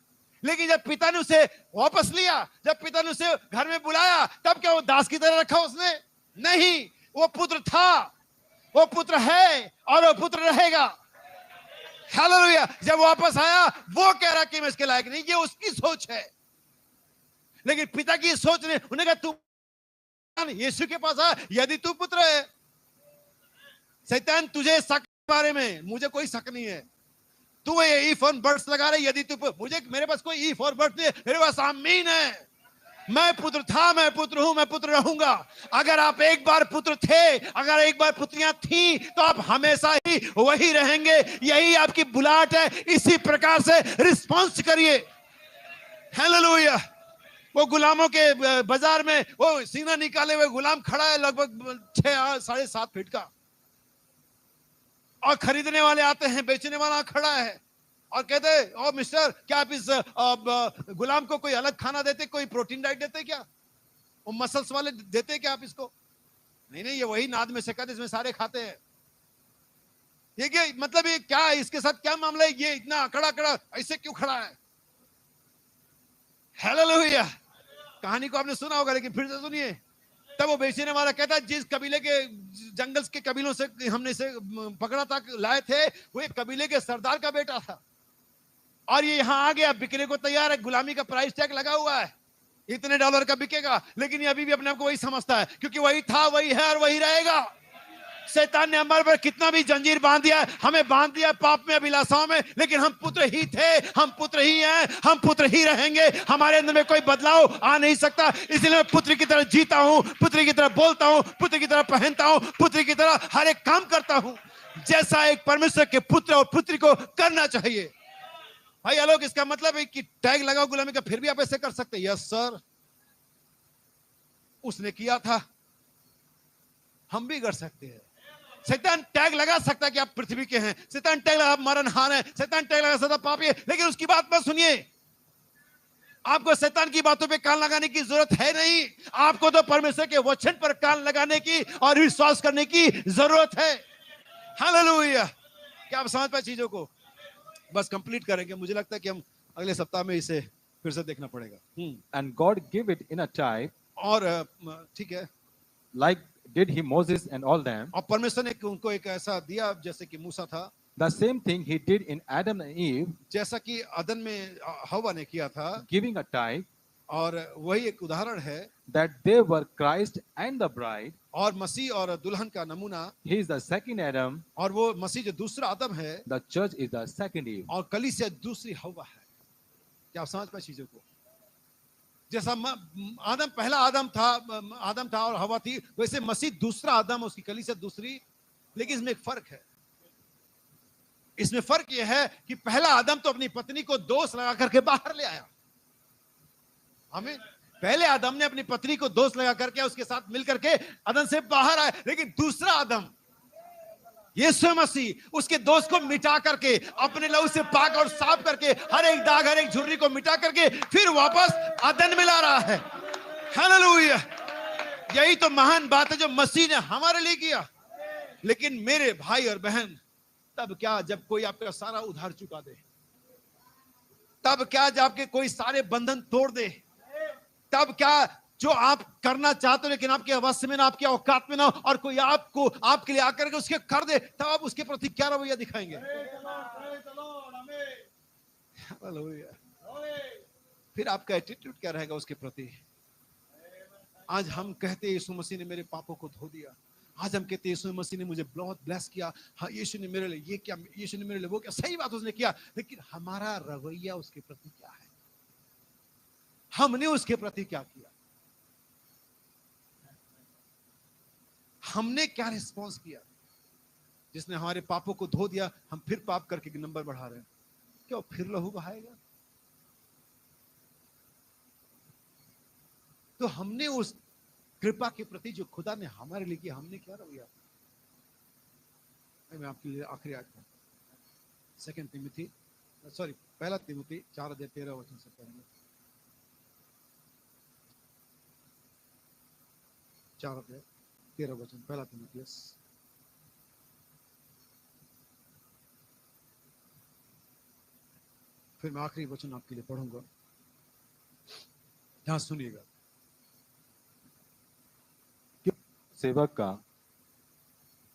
लेकिन जब पिता ने उसे वापस लिया, जब पिता ने उसे घर में बुलाया, तब क्या वो दास की तरह रखा उसने? नहीं, वो पुत्र था, वो पुत्र है और वो पुत्र रहेगा। हालेलुया। जब वापस आया वो कह रहा कि मैं इसके लायक नहीं, ये उसकी सोच है। लेकिन पिता की सोच ने उन्हें कहा तू यीशु के पास आ, यदि तू पुत्र है। शैतान तुझे शक के बारे में, मुझे कोई शक नहीं है, तू ये ईयरफोन बड्स लगा रहे, यदि तू मुझे मेरे पास कोई ईयरफोन बड्स नहीं है, मेरे पास आमीन है। मैं पुत्र था, मैं पुत्र हूं, मैं पुत्र रहूंगा। अगर आप एक बार पुत्र थे, अगर एक बार पुत्रियां थी, तो आप हमेशा ही वही रहेंगे। यही आपकी बुलाहट है। इसी प्रकार से रिस्पॉन्स करिए। हालेलुया। वो गुलामों के बाजार में वो सीना निकाले हुए गुलाम खड़ा है, लगभग 6-7.5 फीट का, और खरीदने वाले आते हैं, बेचने वाला खड़ा है और कहते हैं, ओ मिस्टर, क्या आप इस गुलाम को कोई अलग खाना देते, कोई प्रोटीन डाइट देते क्या? वो मसल्स वाले देते क्या आप इसको? नहीं नहीं, ये वही नाद में शक्कर इसमें सारे खाते हैं। ये क्या मतलब, ये क्या, इसके साथ क्या मामला है? ये इतना अकड़ा अकड़ा ऐसे क्यों खड़ा है? हालेलुया। कहानी को आपने सुना होगा, लेकिन फिर से सुनिए। तब वो बेचने वाला कहता है, जिस कबीले के जंगल के कबीलों से हमने इसे पकड़ा था, लाए थे, वो एक कबीले के सरदार का बेटा था, और ये यहां आ गया, बिकने को तैयार है। गुलामी का प्राइस टैग लगा हुआ है, इतने $1 का बिकेगा। लेकिन ये अभी भी अपने आप को वही समझता है, क्योंकि वही था, वही है और वही रहेगा। शैतान ने हमारे पर कितना भी जंजीर बांध दिया, हमें बांध दिया पाप में, अभिलाषाओं में, लेकिन हम पुत्र ही थे, हम पुत्र ही हैं, हम पुत्र ही रहेंगे। हमारे अंदर में कोई बदलाव आ नहीं सकता। इसलिए मैं पुत्र की तरह जीता हूं, पुत्र की तरह बोलता हूं, पुत्र की तरह पहनता हूं, पुत्र की तरह हर एक काम करता हूं, जैसा एक परमेश्वर के पुत्र और पुत्री को करना चाहिए। भाई आलोक, इसका मतलब है कि टैग लगाओ गुलामी का, फिर भी आप ऐसे कर सकते हैं? यस सर, उसने किया था, हम भी कर सकते हैं। शैतान टैग लगा सकता है कि आप पृथ्वी के हैं, शैतान टैग लगा मरणहार है, शैतान टैग लगा सकता पापी है, लेकिन उसकी बात मत सुनिए। आपको शैतान की बातों पे कान लगाने की जरूरत है नहीं। आपको तो परमेश्वर के वचन पर कान लगाने की और विश्वास करने की जरूरत है। हालेलुया। क्या आप समझ पाए चीजों को? बस कंप्लीट करेंगे, मुझे लगता है कि हम अगले सप्ताह में इसे फिर से देखना पड़ेगा। And God gave it in a type, और ठीक है, like did he Moses and all them. और परमेश्वर ने उनको एक ऐसा दिया जैसे कि मूसा था, The same thing he did in Adam and Eve, जैसा कि अदन में हवा ने किया था। giving a type और वही एक उदाहरण है, that they were Christ and the bride. और मसीह और दुल्हन का नमूना। He is the second Adam, और वो मसीह जो दूसरा आदम है, the church is the second Eve. और कलीसिया दूसरी हवा है। क्या आप समझ पाए चीजों को? जैसा आदम पहला आदम था और हवा थी, वैसे मसीह दूसरा आदम, उसकी कलीसिया दूसरी। लेकिन इसमें एक फर्क है। इसमें फर्क यह है कि पहला आदम तो अपनी पत्नी को दोष लगा करके बाहर ले आया। हमें पहले आदम ने अपनी पत्नी को दोष लगा करके उसके साथ मिलकर के अदन से बाहर आया, लेकिन दूसरा आदम यीशु मसीह उसके दोष को मिटा करके, अपने लहू से पाक और साफ करके, हर एक दाग, हर एक झुर्री को मिटा करके फिर वापस अदन में ला रहा है। हालेलुया। यही तो महान बात है जो मसीह ने हमारे लिए किया। लेकिन मेरे भाई और बहन, तब क्या जब कोई आपका सारा उधार चुका दे? तब क्या जब आपके कोई सारे बंधन तोड़ दे? तब क्या जो आप करना चाहते हो लेकिन आपके अवश्य में ना, आपके औकात में ना, और कोई आपको आपके लिए आकर के उसके कर दे, तब आप उसके प्रति क्या रवैया दिखाएंगे? फिर आपका एटीट्यूड क्या रहेगा उसके प्रति? आज हम कहते हैं यीशु मसीह ने मेरे पापों को धो दिया, आज हम कहते हैं यीशु मसीह ने मुझे बहुत ब्लेस किया, हाँ यीशु ने मेरे लिए ये किया, यीशु ने मेरे लिए वो किया। सही बात उसने किया, लेकिन हमारा रवैया उसके प्रति क्या है? हमने उसके प्रति क्या किया? हमने क्या रिस्पॉन्स किया? जिसने हमारे पापों को धो दिया, हम फिर पाप करके नंबर बढ़ा रहे हैं। क्या फिर लहू बहाएगा? तो हमने उस कृपा के प्रति जो खुदा ने हमारे लिए किया, हमने क्या रवैया? मैं आपके लिए आखिरी आयत है, 2 तिमोथी 1 4:13 से पढ़ेंगे। 4:13 1 तिमोथियस। फिर मैं आखिरी वचन आपके लिए पढ़ूंगा, ध्यान सुनिएगा। सेवक का,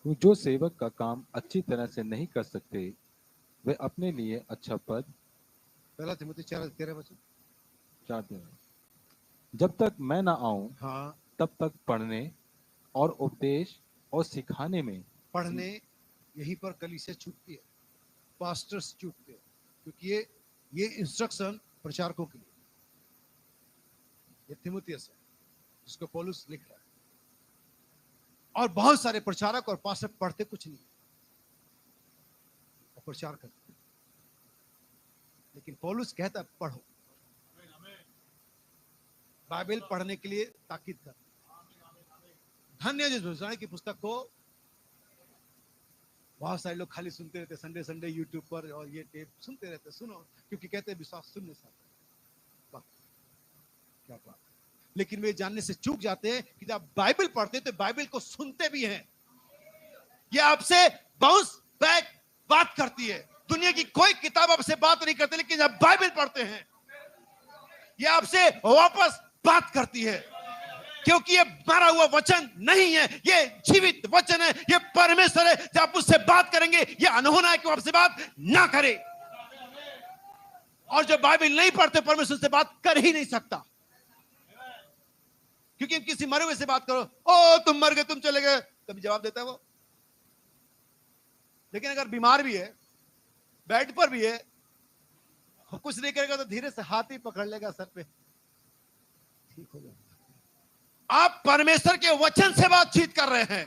जो सेवक का काम अच्छी तरह से नहीं कर सकते, वे अपने लिए अच्छा पद। 1 तिमोथी 4:13 चाहते हैं, जब तक मैं ना आऊं, हाँ, तब तक पढ़ने और उपदेश और सिखाने में। पढ़ने, यहीं पर कलीसिया छूटती है। पास्टर्स चूकते हैं, क्योंकि ये इंस्ट्रक्शन प्रचारकों के लिए, ये तीमुथियुस है जिसको पौलुस लिख रहा है। और बहुत सारे प्रचारक और पास्टर पढ़ते कुछ नहीं और प्रचार करते, लेकिन पौलुस कहता है पढ़ो, बाइबल पढ़ने के लिए ताकीद कर। धन्य जिस भविष्यवाणी की पुस्तक को बहुत सारे लोग खाली सुनते रहते, संडे संडे यूट्यूब पर और ये टेप सुनते रहते, सुनो, क्योंकि कहते हैं विश्वास सुनने से आता है। क्या बात, लेकिन वे जानने से चूक जाते हैं कि जब बाइबल पढ़ते हैं तो बाइबल को सुनते भी हैं। ये आपसे बाउंस बैक बात करती है। दुनिया की कोई किताब आपसे बात नहीं करती, लेकिन जब बाइबल पढ़ते हैं ये आपसे वापस बात करती है, क्योंकि ये मरा हुआ वचन नहीं है, ये जीवित वचन है, ये परमेश्वर है। जब आप उससे बात करेंगे, ये अनहोना है कि वो आपसे बात ना करे। और जो बाइबल नहीं पढ़ते परमेश्वर से बात कर ही नहीं सकता, क्योंकि किसी मरे हुए से बात करो, ओ तुम मर गए, तुम चले गए, तभी जवाब देता है वो। लेकिन अगर बीमार भी है, बेड पर भी है, कुछ नहीं करेगा तो धीरे से हाथ ही पकड़ लेगा सर पे, ठीक हो जाएगा। आप परमेश्वर के वचन से बातचीत कर रहे हैं,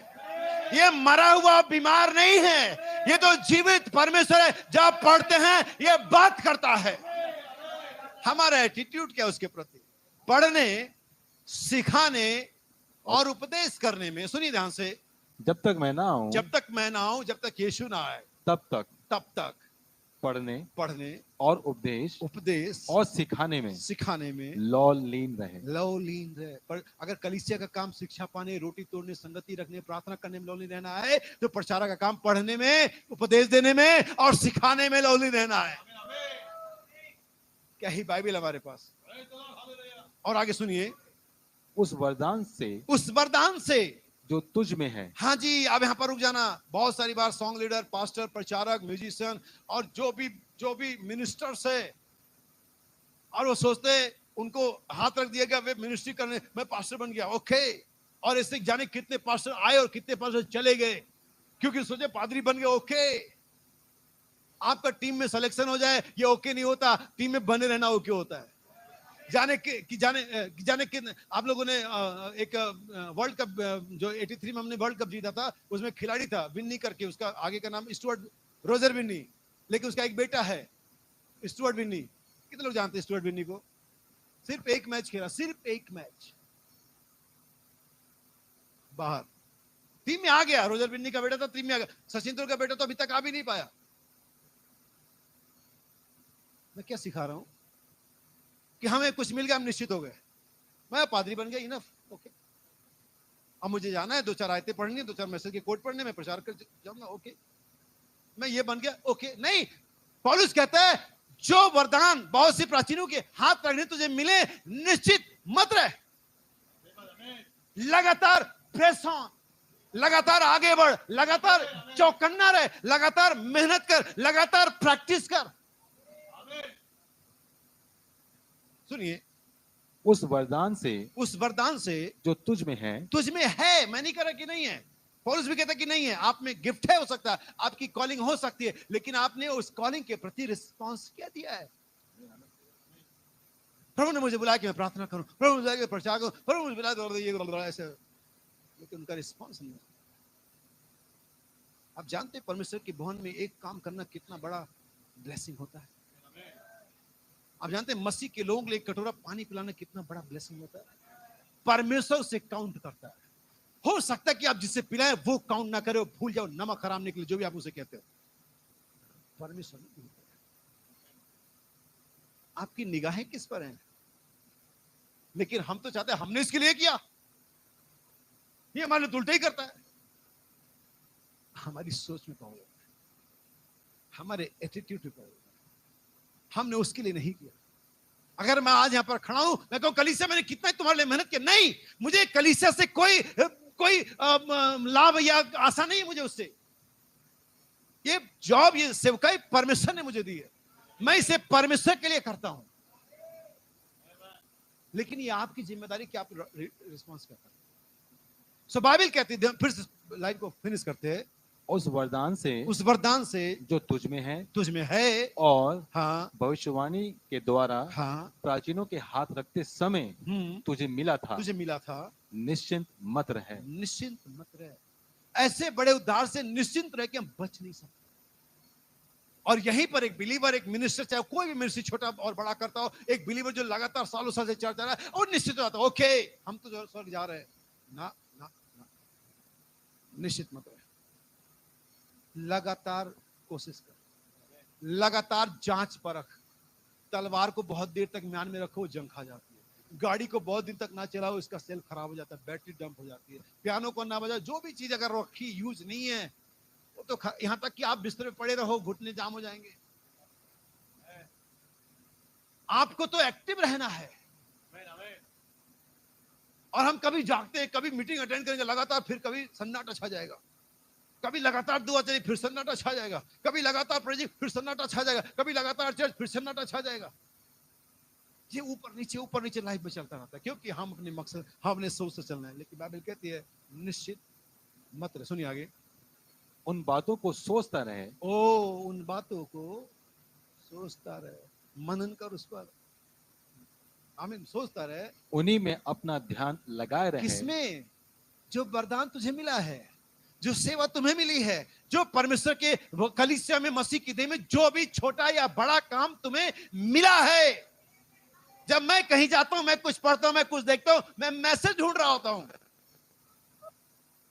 ये मरा हुआ बीमार नहीं है, ये तो जीवित परमेश्वर है। जब पढ़ते हैं ये बात करता है। हमारा एटीट्यूड क्या उसके प्रति? पढ़ने, सिखाने और उपदेश करने में, सुनिए ध्यान से, जब तक मैं ना आऊं, जब तक मैं ना आऊं, जब तक यीशु ना आए, तब तक पढ़ने और उपदेश और सिखाने में लौलीन रहे। पर अगर कलीसिया का काम शिक्षा पाने, रोटी तोड़ने, संगति रखने, प्रार्थना करने में लौलीन रहना है, तो प्रचारक का काम पढ़ने में, उपदेश देने में और सिखाने में लौलीन रहना है। क्या ही बाइबल हमारे पास। और आगे सुनिए, उस वरदान से जो तुझ में है। हाँ जी, अब यहाँ पर रुक जाना। बहुत सारी बार सॉन्ग लीडर, पास्टर, प्रचारक, म्यूजिशियन और जो भी मिनिस्टर्स है, और वो सोचते हैं उनको हाथ रख दिया गया, वे मिनिस्ट्री करने, मैं पास्टर बन गया, ओके। और इससे जाने कितने पास्टर आए और कितने पास्टर चले गए, क्योंकि सोचे पादरी बन गए, ओके। आपका टीम में सिलेक्शन हो जाए ये ओके नहीं होता, टीम में बने रहना ओके होता है। जाने कि आप लोगों ने एक वर्ल्ड कप, जो 83 में हमने वर्ल्ड कप जीता था, उसमें खिलाड़ी था विन्नी करके, उसका आगे का नाम स्टुअर्ट रोजर विन्नी, लेकिन उसका एक बेटा है स्टुअर्ट विन्नी। कितने लोग जानते हैं स्टुअर्ट विन्नी को? सिर्फ एक मैच खेला, सिर्फ एक मैच, बाहर। टीम में आ गया, रोजर विन्नी का बेटा था, टीम में आ गया। सचिन तेंदुलकर का बेटा तो अभी तक आ भी नहीं पाया। मैं क्या सिखा रहा हूं कि हमें कुछ मिल गया, हम निश्चित हो गए, मैं पादरी बन गया, इनफ, ओके। अब मुझे जाना है, 2-4 आयतें पढ़नी, 2-4 मैसेज के कोट पढ़ने, मैं प्रचार कर जाऊंगा, ओके। मैं ये बन गया, ओके। नहीं, पौलुस कहता है जो वरदान बहुत सी प्राचीनों के हाथ रखने तुझे मिले, निश्चित मत रह, लगातार प्रेस ऑन, लगातार आगे बढ़, लगातार चौकन्ना रहे, लगातार मेहनत कर, लगातार प्रैक्टिस कर। सुनिए, उस वरदान से जो तुझ में है, मैं नहीं कह रहा कि नहीं है। पौलुस भी कहता कि नहीं है, आप में गिफ्ट है, हो सकता है आपकी कॉलिंग हो सकती है, लेकिन आपने उस कॉलिंग के प्रति रिस्पांस क्या दिया है? प्रभु ने मुझे बुलाया कि मैं प्रार्थना करूं, प्रभु ने बुलाया कि प्रचार करूं, प्रभु ने मुझे बुलाया ऐसे, लेकिन उनका रिस्पांस नहीं। आप जानते हैं परमेश्वर के भवन में एक काम करना कितना बड़ा ब्लेसिंग होता है? आप जानते हैं मसीह के लोगों के लिए एक कटोरा पानी पिलाना कितना बड़ा ब्लेसिंग होता है? परमेश्वर से काउंट करता है। हो सकता है कि आप जिससे पिलाए वो काउंट ना करे, भूल जाओ, नमक हराम निकले, जो भी आप उसे कहते हो, परमेश्वर नहीं होता है। आपकी निगाहें किस पर हैं? लेकिन हम तो चाहते हैं हमने इसके लिए किया, ये हमारे लिए उल्टा ही करता है। हमारी सोच में प्रॉब्लम है, हमारे एटीट्यूड में प्रॉब्लम है। हमने उसके लिए नहीं किया। अगर मैं आज यहां पर खड़ा हूं, मैं कहूं कलीसिया मैंने कितना तुम्हारे लिए मेहनत की, नहीं, मुझे कलीसिया से कोई लाभ या आशा नहीं है मुझे उससे। ये जॉब, ये सेवकाई परमेश्वर ने मुझे दी है, मैं इसे परमेश्वर के लिए करता हूं। लेकिन ये आपकी जिम्मेदारी कि आप रिस्पॉन्स करते हैं। सो बाइबल कहती है, फिर लाइन को फिनिश करते हैं, उस वरदान से उस वरदान से जो तुझ में है तुझ में है और हाँ भविष्यवाणी के द्वारा हाँ प्राचीनों के हाथ रखते समय तुझे मिला था, तुझे मिला था, निश्चिंत मत रहे। निश्चिंत मत रहे। ऐसे बड़े उद्धार से निश्चिंत रह के हम बच नहीं सकते। और यहीं पर एक बिलीवर, एक मिनिस्टर, चाहे कोई भी मिनिस्ट्री छोटा और बड़ा करता हो, एक बिलीवर जो लगातार सालों साल से चलता रहा है और निश्चित होता है ओके हम तो स्वर्ग जा रहे हैं, ना ना ना, निश्चित मत रहे। लगातार कोशिश कर, लगातार जांच परख। तलवार को बहुत देर तक म्यान में रखो, जंग खा जाती है। गाड़ी को बहुत दिन तक ना चलाओ, इसका सेल खराब हो जाता है, बैटरी डंप हो जाती है। पियानो को ना बजाओ, जो भी चीज अगर रखी यूज नहीं है वो तो यहां तक कि आप बिस्तर पे पड़े रहो, घुटने जाम हो जाएंगे। आपको तो एक्टिव रहना है। और हम कभी जागते हैं, कभी मीटिंग अटेंड करेंगे लगातार, फिर कभी सन्नाटा छा जाएगा, कभी लगातार दुआ चली फिर सन्नाटा छा जाएगा, कभी लगातार प्रेजिंग फिर सन्नाटा छा जाएगा, कभी लगातार चर्च फिर सन्नाटा छा जाएगा। ये ऊपर नीचे लाइफ में चलता रहता है, क्योंकि हम अपने मकसद, हम अपने सोच से चलना है। लेकिन बाइबल कहती है निश्चित मत रहे। सुनिए आगे, उन बातों को सोचता रहे। उन बातों को सोचता रहे, मनन कर उस पर, आमीन, सोचता रहे। उन्हीं में अपना ध्यान लगाए रहे। किसमें? जो वरदान तुझे मिला है, जो सेवा तुम्हें मिली है, जो परमेश्वर के कलीसिया में, मसीह की देह में जो भी छोटा या बड़ा काम तुम्हें मिला है। जब मैं कहीं जाता हूं, मैं कुछ पढ़ता हूं, मैं कुछ देखता हूं, मैं मैसेज ढूंढ रहा होता हूं।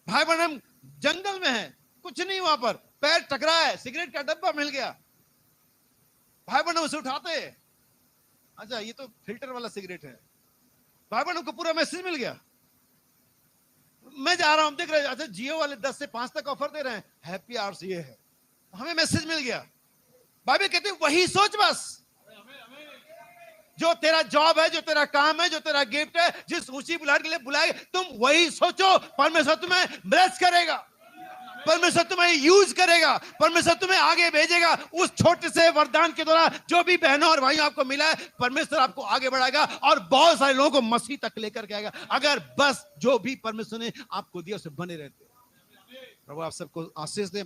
भाई बहन जंगल में है, कुछ नहीं, वहां पर पैर टकरा है, सिगरेट का डब्बा मिल गया, भाई बहन उसे उठाते हैं, अच्छा ये तो फिल्टर वाला सिगरेट है, भाई बहन को पूरा मैसेज मिल गया। मैं जा रहा हूं, देख रहे हैं, अच्छा जियो वाले 10 से 5 तक ऑफर दे रहे हैं, हैप्पी आवर्स ये है, हमें मैसेज मिल गया। बाइबल कहते हैं वही सोच बस। जो तेरा जॉब है, जो तेरा काम है, जो तेरा गिफ्ट है, जिस ऊंची बुलाने के लिए बुलाए, तुम वही सोचो। परमेश्वर तुम्हें ब्लेस करेगा, परमेश्वर तुम्हें यूज करेगा, परमेश्वर तुम्हें आगे भेजेगा। उस छोटे से वरदान के द्वारा जो भी बहनों और भाइयों आपको मिला है, परमेश्वर आपको आगे बढ़ाएगा और बहुत सारे लोगों को मसीह तक लेकर के आएगा, अगर बस जो भी परमेश्वर ने आपको दिया उसे बने रहते। प्रभु आप सबको आशीष दे।